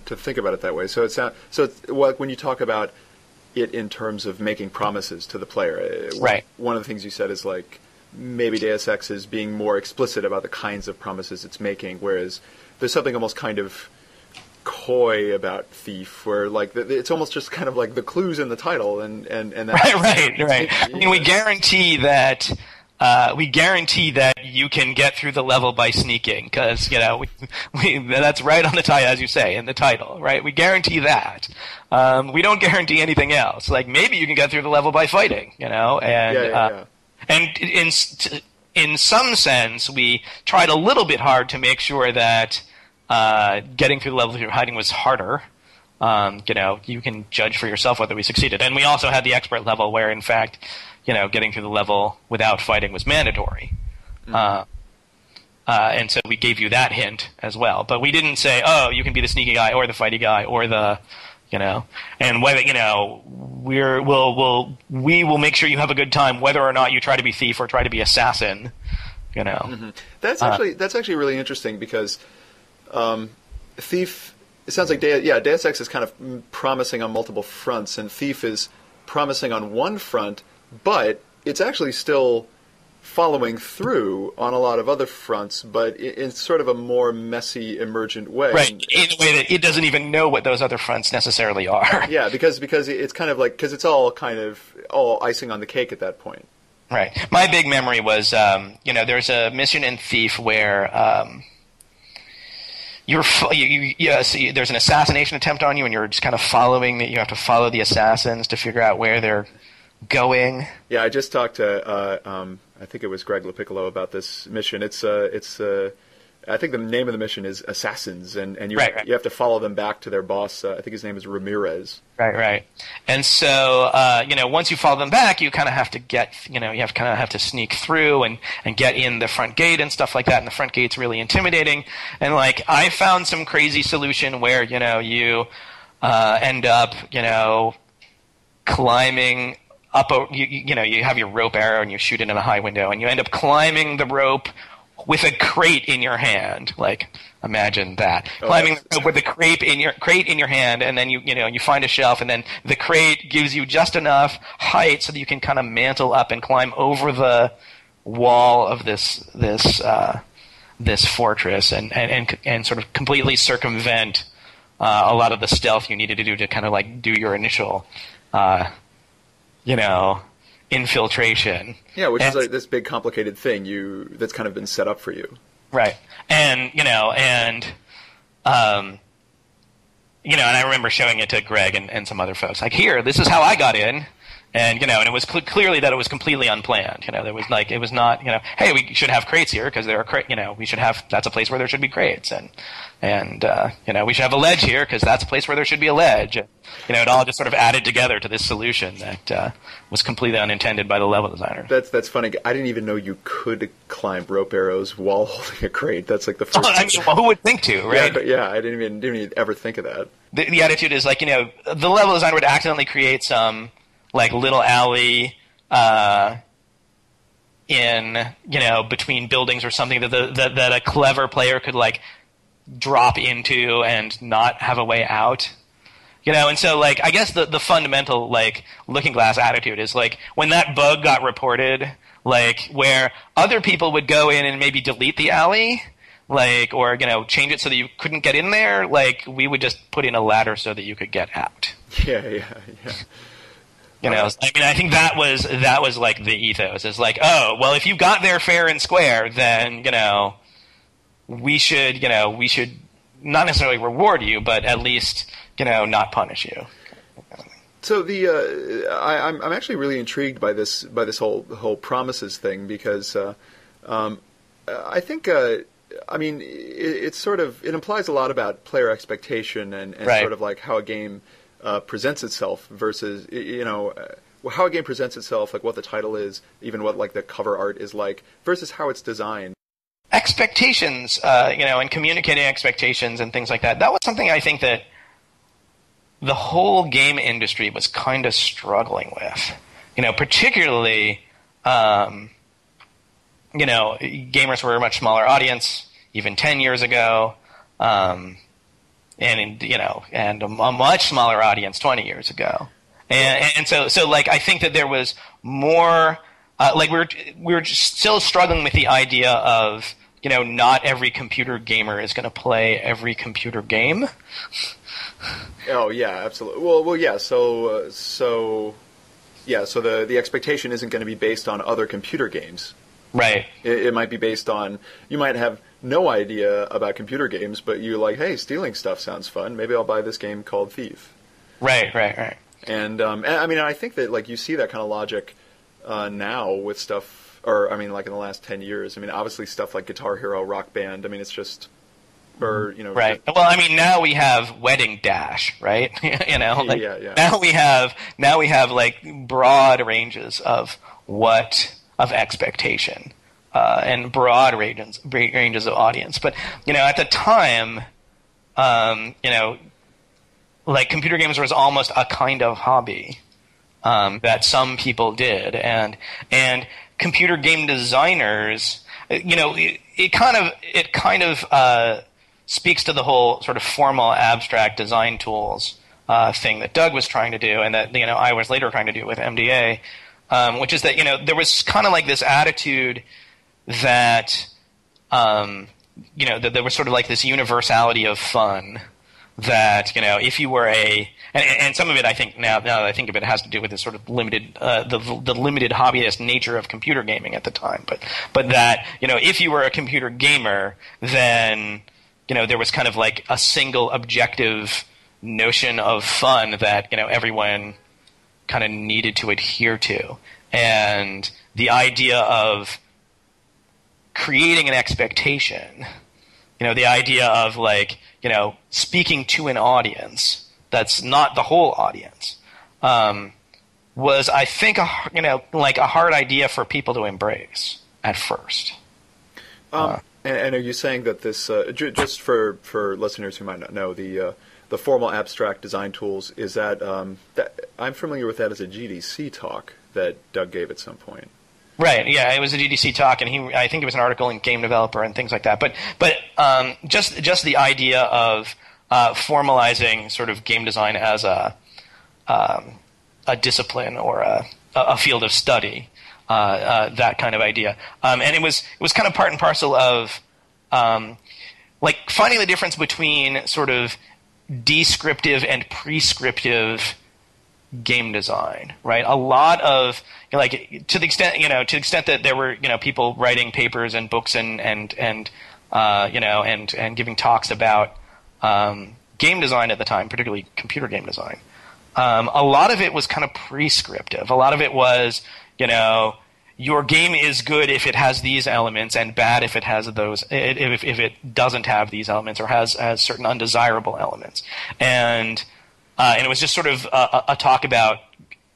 think about it that way. So when you talk about it in terms of making promises to the player, right? One of the things you said is like, maybe Deus Ex is being more explicit about the kinds of promises it's making, whereas there's something almost kind of coy about Thief, where like it's almost just kind of like the clues in the title, and right. I mean, we guarantee that you can get through the level by sneaking, because that's right on the title, as you say in the title, right? We guarantee that. We don't guarantee anything else. Like maybe you can get through the level by fighting, and in some sense, we tried a little bit hard to make sure that getting through the level through hiding was harder. You can judge for yourself whether we succeeded. And we also had the expert level where, in fact, getting through the level without fighting was mandatory. And so we gave you that hint as well. But we didn't say, oh, you can be the sneaky guy or the fighty guy or the, and whether, we will make sure you have a good time whether or not you try to be thief or try to be assassin, Mm-hmm. That's actually really interesting because Thief, it sounds like Deus Ex is kind of promising on multiple fronts, and Thief is promising on one front, but it's actually still following through on a lot of other fronts, but in sort of a more messy, emergent way. Right, in a way that it doesn't even know what those other fronts necessarily are. Yeah, because it's kind of like, because it's all kind of all icing on the cake at that point. Right. My big memory was, there's a mission in Thief where there's an assassination attempt on you, and you're just kind of following you have to follow the assassins to figure out where they're going. Yeah, I just talked to I think it was Greg LaPiccolo about this mission. It's I think the name of the mission is Assassins, and you have to follow them back to their boss. I think his name is Ramirez. Right. And so once you follow them back, you kind of have to get have to sneak through and get in the front gate and stuff like that. And the front gate's really intimidating. And like I found some crazy solution where you end up climbing up you have your rope arrow and you shoot it in a high window, and you end up climbing the rope with a crate in your hand. Like, imagine that. Climbing the rope with a crate in your hand, and then you find a shelf, and then the crate gives you just enough height so that you can kind of mantle up and climb over the wall of this fortress and sort of completely circumvent a lot of the stealth you needed to do to kind of like do your initial infiltration. Yeah, which is like this big complicated thing that's kind of been set up for you. Right. And I remember showing it to Greg and some other folks. Like, here, this is how I got in. And, and it was clearly that it was completely unplanned. There was like, it was not, hey, we should have crates here because there are we should have, that's a place where there should be crates. And we should have a ledge here because that's a place where there should be a ledge. It all just sort of added together to this solution that was completely unintended by the level designer. That's funny. I didn't even know you could climb rope arrows while holding a crate. That's like the first. Well, who would think to, right? Yeah, I didn't even ever think of that. The attitude is like, the level designer would accidentally create some like little alley in between buildings or something that a clever player could like drop into and not have a way out. And so like I guess the fundamental like Looking Glass attitude is like when that bug got reported, like where other people would go in and maybe delete the alley, like or change it so that you couldn't get in there, like we would just put in a ladder so that you could get out. Yeah. I think that was like the ethos. It's like, oh, well, if you got there fair and square, then we should not necessarily reward you, but at least not punish you. So I'm actually really intrigued by this whole promises thing because I think it's sort of it implies a lot about player expectation and right. Sort of like how a game presents itself versus how a game presents itself, like what the title is, even what like the cover art is like, versus how it's designed. Expectations, and communicating expectations and things like that. That was something I think that the whole game industry was kind of struggling with. Particularly, gamers were a much smaller audience, even 10 years ago. And a much smaller audience 20 years ago, and so like I think that there was more like we were still struggling with the idea of not every computer gamer is going to play every computer game. Oh yeah, absolutely. Well, yeah. So the expectation isn't going to be based on other computer games. Right. It might be based on, you might have no idea about computer games, but you like, hey, stealing stuff sounds fun. Maybe I'll buy this game called Thief. Right. And I mean, I think that like you see that kind of logic now with stuff, or I mean, like in the last 10 years. I mean, obviously stuff like Guitar Hero, Rock Band. I mean, it's just, or right. Well, I mean, now we have Wedding Dash, right? Yeah. Now we have like broad ranges of expectation. And broad ranges of audience. But, at the time, like computer games was almost a kind of hobby that some people did. And computer game designers, it kind of speaks to the whole sort of formal abstract design tools thing that Doug was trying to do and that, I was later trying to do with MDA, which is that, there was kind of like this attitude that that there was sort of like this universality of fun that if you were and some of it I think now that I think of it has to do with this sort of limited the limited hobbyist nature of computer gaming at the time, but that if you were a computer gamer, then there was kind of like a single objective notion of fun that everyone kind of needed to adhere to, and the idea of creating an expectation, the idea of like, speaking to an audience that's not the whole audience, was, I think, like a hard idea for people to embrace at first. And are you saying that this, just for listeners who might not know, the formal abstract design tools, is that, I'm familiar with that as a GDC talk that Doug gave at some point. Right. Yeah, it was a GDC talk, and I think it was an article in Game Developer and things like that. But just the idea of formalizing sort of game design as a discipline or a field of study, that kind of idea, and it was kind of part and parcel of like finding the difference between sort of descriptive and prescriptive game design, right? A lot of like to the extent that there were people writing papers and books and giving talks about game design at the time, particularly computer game design. A lot of it was kind of prescriptive. A lot of it was your game is good if it has these elements and bad if it has those, if it doesn't have these elements or has certain undesirable elements, and it was just sort of a talk about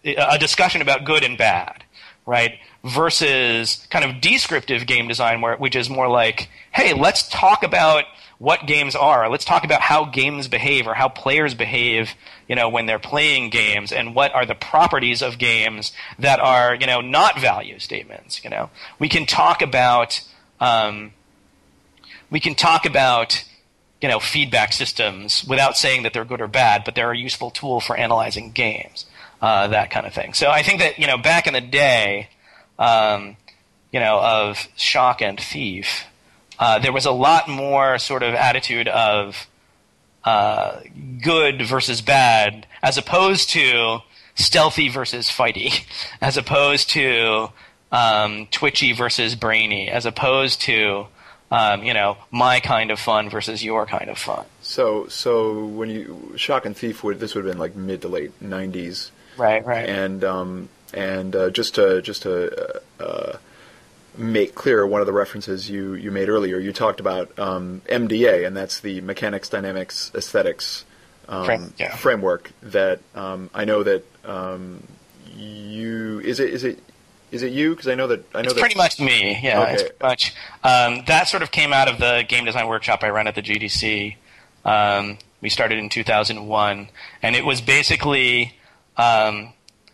a discussion about good and bad, right? Versus kind of descriptive game design, which is more like, hey, let's talk about what games are. Let's talk about how games behave or how players behave, when they're playing games, and what are the properties of games that are, not value statements. We can talk about, feedback systems without saying that they're good or bad, but they're a useful tool for analyzing games, that kind of thing. So I think that, back in the day, of Shock and Thief, there was a lot more sort of attitude of good versus bad, as opposed to stealthy versus fighty, as opposed to twitchy versus brainy, as opposed to my kind of fun versus your kind of fun. So when you Shock and Thief this would have been like mid to late 90s, right? And just to make clear one of the references you made earlier, you talked about MDA, and that's the Mechanics, Dynamics, Aesthetics framework that I know that you is it you? Because I know that it's pretty much me. Yeah, okay. It's pretty much that sort of came out of the game design workshop I ran at the GDC. We started in 2001, and it was basically.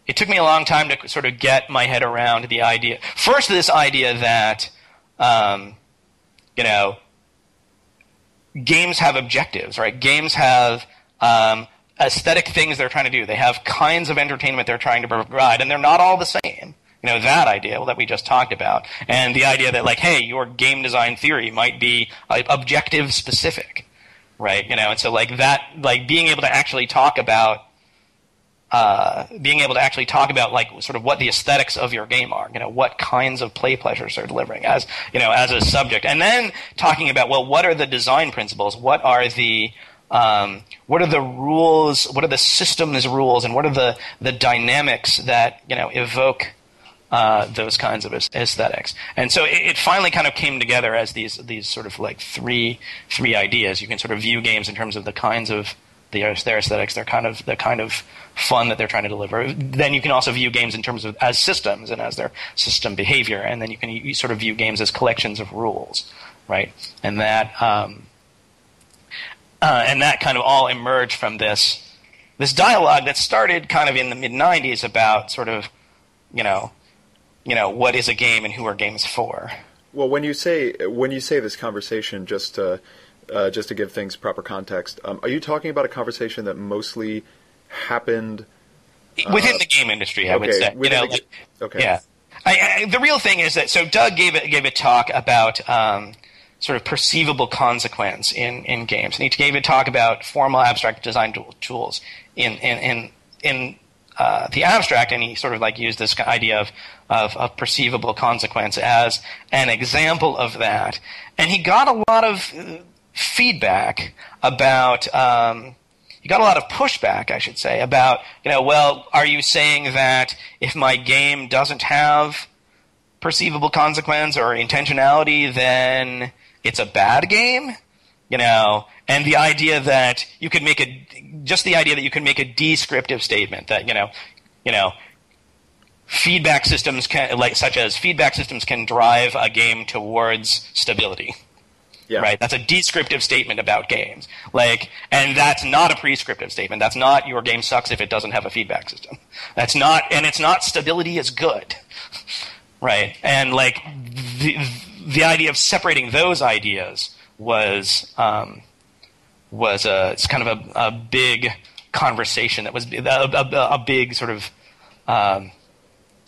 It took me a long time to sort of get my head around the idea. First, this idea that, games have objectives, right? Games have aesthetic things they're trying to do. They have kinds of entertainment they're trying to provide, and they're not all the same. that idea that we just talked about, and the idea that, like, hey, your game design theory might be objective specific, right? And so like that, like being able to actually talk about like sort of what the aesthetics of your game are, what kinds of play pleasures they're delivering as a subject, and then talking about, well, what are the design principles, what are the rules, what are the systems rules, and what are the dynamics that evoke those kinds of aesthetics. And so it finally kind of came together as these sort of like three ideas. You can sort of view games in terms of the kinds of their aesthetics, the kind of fun that they're trying to deliver. Then you can also view games in terms of as systems and as their system behavior. And then you sort of view games as collections of rules, right? And that kind of all emerged from this dialogue that started kind of in the mid-'90s about sort of what is a game and who are games for. Well, when you say this conversation, just to give things proper context, are you talking about a conversation that mostly happened within the game industry? I would say. Okay. Yeah. The real thing is that Doug gave a talk about sort of perceivable consequence in games, and he gave a talk about formal abstract design tools in the abstract, and he sort of like used this idea of perceivable consequence as an example of that. And he got a lot of feedback about, he got a lot of pushback, I should say, about, well, are you saying that if my game doesn't have perceivable consequence or intentionality, then it's a bad game? And the idea that you could make a descriptive statement that, feedback systems can drive a game towards stability. Yeah. Right? That's a descriptive statement about games. And that's not a prescriptive statement. That's not your game sucks if it doesn't have a feedback system. It's not stability is good. Right? And the idea of separating those ideas was it's kind of a big conversation that was a big sort of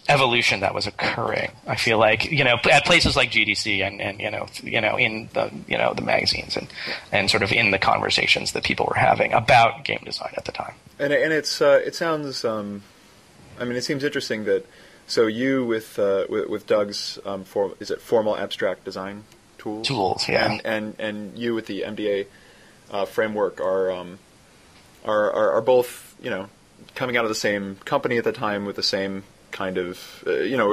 evolution that was occurring. I feel like at places like GDC and in the magazines and sort of in the conversations that people were having about game design at the time. And it sounds it seems interesting that you with Doug's formal abstract design tools, yeah, and you with the MDA framework are both coming out of the same company at the time with the same kind of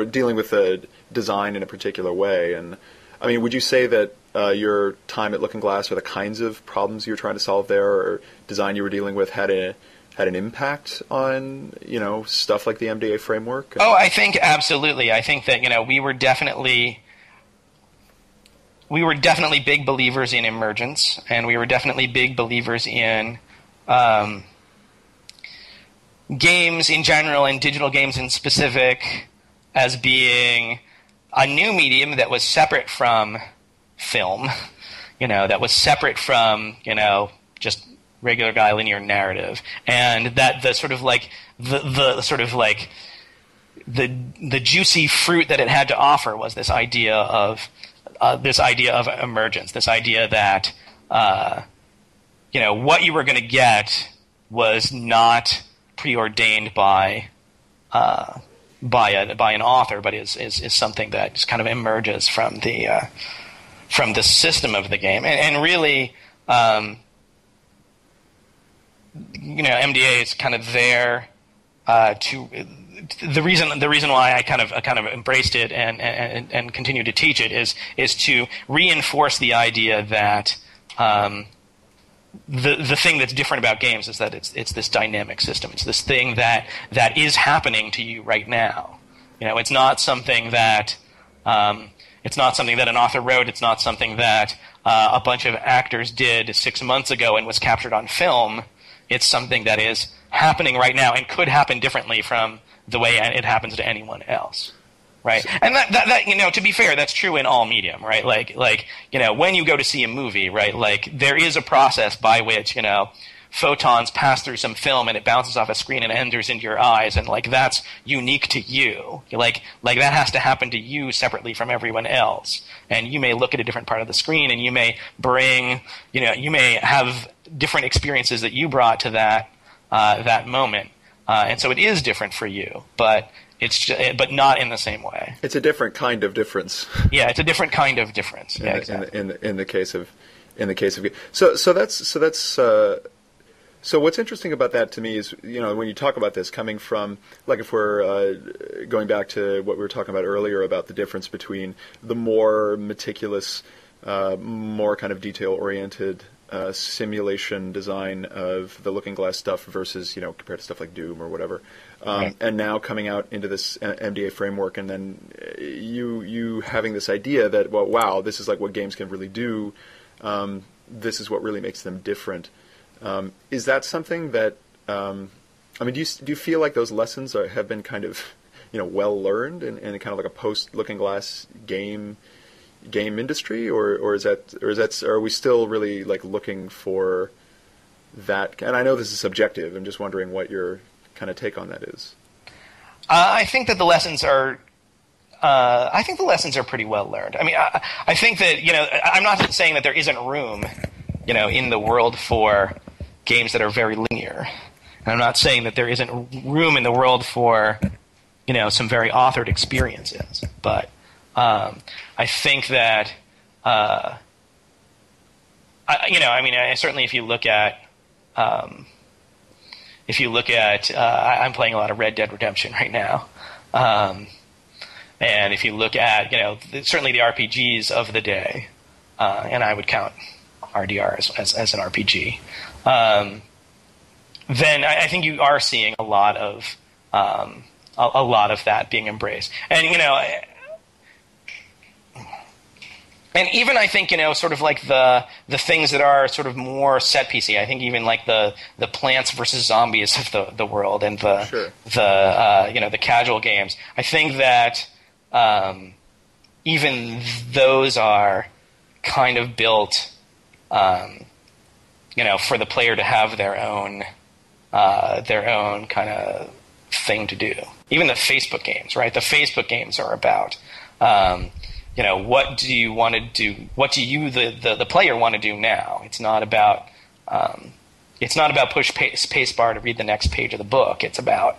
dealing with the design in a particular way. And I mean, would you say that your time at Looking Glass or the kinds of problems you were trying to solve there or design you were dealing with had an impact on stuff like the MDA framework? Oh, I think absolutely. I think that we were definitely big believers in emergence, and we were definitely big believers in games in general and digital games in specific as being a new medium that was separate from film, that was separate from just regular guy linear narrative, and that the sort of like the juicy fruit that it had to offer was this idea of emergence, this idea that what you were going to get was not preordained by an author, but is something that just kind of emerges from the system of the game, and really, MDA is kind of there to. The reason why I kind of embraced it and continue to teach it is to reinforce the idea that the thing that's different about games is that it's this dynamic system. It's this thing that is happening to you right now. It's not something that an author wrote. It's not something that a bunch of actors did 6 months ago and was captured on film. It's something that is happening right now and could happen differently from the way it happens to anyone else, right? And that to be fair, that's true in all medium, right? Like when you go to see a movie, right? Like there is a process by which photons pass through some film and it bounces off a screen and enters into your eyes, and like that's unique to you. Like that has to happen to you separately from everyone else. And you may look at a different part of the screen, and you may bring, you may have different experiences that you brought to that moment, and so it is different for you, but but not in the same way. It's a different kind of difference. Yeah, it's a different kind of difference. Yeah, exactly. In the case of so what's interesting about that to me is, when you talk about this coming from, like, if we're going back to what we were talking about earlier about the difference between the more meticulous, more kind of detail-oriented simulation design of the Looking Glass stuff versus, compared to stuff like Doom or whatever. Right. And now coming out into this MDA framework, and then you having this idea that, well, wow, this is like what games can really do. This is what really makes them different. Is that something that, do you feel like those lessons have been kind of, well learned in kind of like a post Looking Glass game industry, or are we still really like looking for that? And I know this is subjective. I'm just wondering what your kind of take on that is. I think that the lessons are. I think the lessons are pretty well learned. I mean, I think that I'm not saying that there isn't room, in the world for games that are very linear, and I'm not saying that there isn't room in the world for, some very authored experiences. But I think that, certainly if you look at. I'm playing a lot of Red Dead Redemption right now, and if you look at, certainly the RPGs of the day, and I would count RDR as an RPG, then I think you are seeing a lot of that being embraced, and even I think, sort of like the things that are sort of more set piecey. I think even like the Plants versus Zombies of the world, and the casual games. I think that even those are kind of built, for the player to have their own kind of thing to do. Even the Facebook games, right? The Facebook games are about. What do you want to do? What do you, the player, want to do now? It's not about push space bar to read the next page of the book. It's about,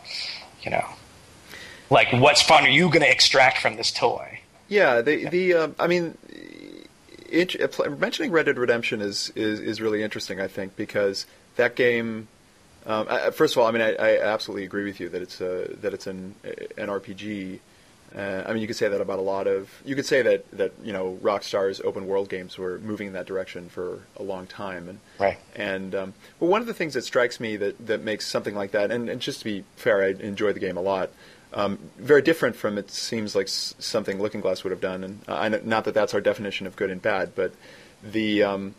like, what fun are you going to extract from this toy? Yeah, mentioning Red Dead Redemption is really interesting, I think, because that game. First of all, I absolutely agree with you that it's an RPG. You could say that about a lot of. You could say that Rockstar's open world games were moving in that direction for a long time, and right. And but one of the things that strikes me that makes something like that, and just to be fair, I enjoy the game a lot. Very different from, it seems like, something Looking Glass would have done, and not that that's our definition of good and bad, but the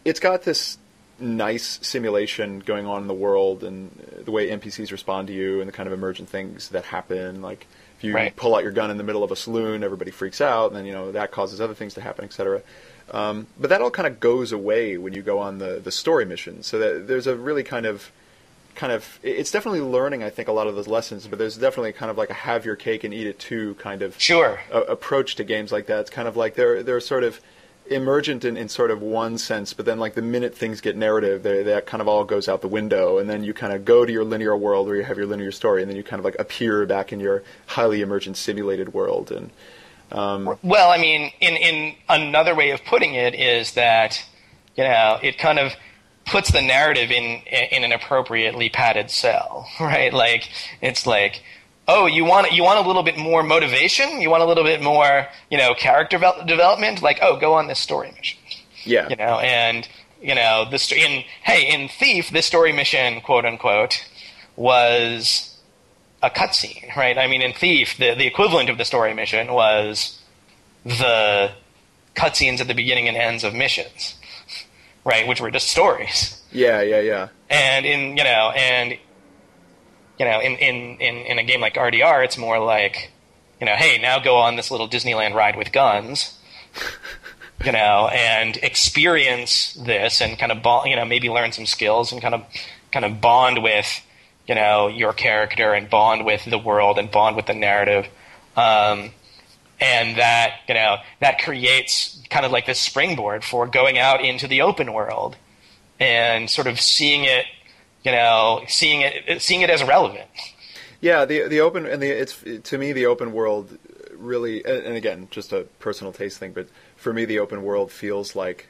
it's got this nice simulation going on in the world, and the way NPCs respond to you, and the kind of emergent things that happen, like. If you pull out your gun in the middle of a saloon, everybody freaks out, and then that causes other things to happen, etc. But that all kind of goes away when you go on the story mission. So that there's a really kind of it's definitely learning, I think, a lot of those lessons. But there's definitely kind of like a have your cake and eat it too kind of approach to games like that. It's kind of like they're sort of emergent in sort of one sense, but then like the minute things get narrative, that kind of all goes out the window, and then you kind of go to your linear world where you have your linear story, and then you kind of like appear back in your highly emergent simulated world. And well, in another way of putting it is that it kind of puts the narrative in an appropriately padded cell, right? Like it's like, oh, you want a little bit more motivation? You want a little bit more, character development? Like, oh, go on this story mission. Yeah. And in Thief, this story mission, quote unquote, was a cutscene, right? In Thief, the equivalent of the story mission was the cutscenes at the beginning and ends of missions, right? Which were just stories. Yeah. And in a game like RDR, it's more like, hey, now go on this little Disneyland ride with guns. and experience this and kind of maybe learn some skills and kind of bond with, your character and bond with the world and bond with the narrative. And that creates kind of like this springboard for going out into the open world and sort of seeing it as relevant. Yeah, the open and it's to me the open world really, and again, just a personal taste thing, but for me the open world feels like,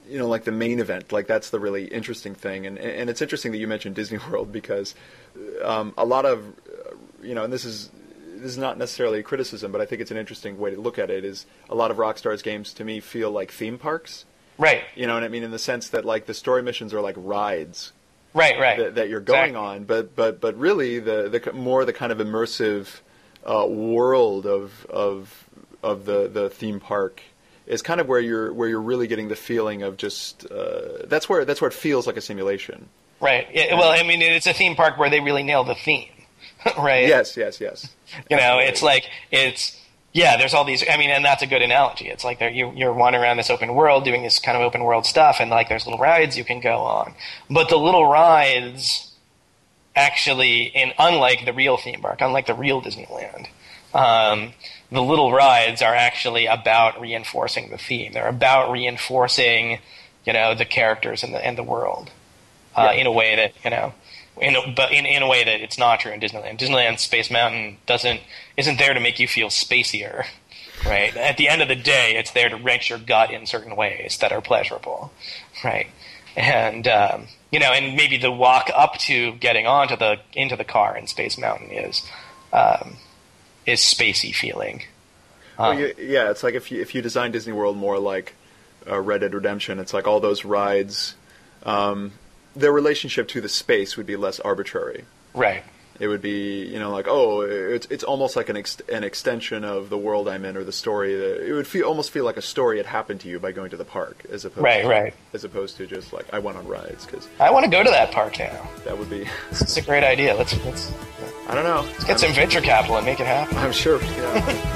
like the main event. Like that's the really interesting thing, and it's interesting that you mentioned Disney World because a lot of, and this is not necessarily a criticism, but I think it's an interesting way to look at it. Is a lot of Rockstar's games to me feel like theme parks, right? You know what I mean, in the sense that like the story missions are like rides. Right. That you're going on, but really the more the kind of immersive world of the theme park is kind of where you're really getting the feeling of just that's where it feels like a simulation. Right. Well, I mean, it's a theme park where they really nail the theme, right? Yes. There's all these. I mean, and that's a good analogy. It's like you're wandering around this open world, doing this kind of open world stuff, and like there's little rides you can go on. But the little rides, actually, unlike the real theme park, unlike the real Disneyland, the little rides are actually about reinforcing the theme. They're about reinforcing, the characters and the world in a way that in a way that it's not true in Disneyland. Disneyland Space Mountain isn't there to make you feel spacier, right? At the end of the day, it's there to wrench your gut in certain ways that are pleasurable, right? And and maybe the walk up to getting into the car in Space Mountain is spacey feeling. It's like if you design Disney World more like Red Dead Redemption, it's like all those rides. Their relationship to the space would be less arbitrary. Right. It would be, like, it's almost like an extension of the world I'm in or the story. It would almost feel like a story had happened to you by going to the park, as opposed to just like I went on rides because I want to go to that park now. That would be. It's a great idea. Let's I don't know. Let's get some venture capital and make it happen. I'm sure. Yeah.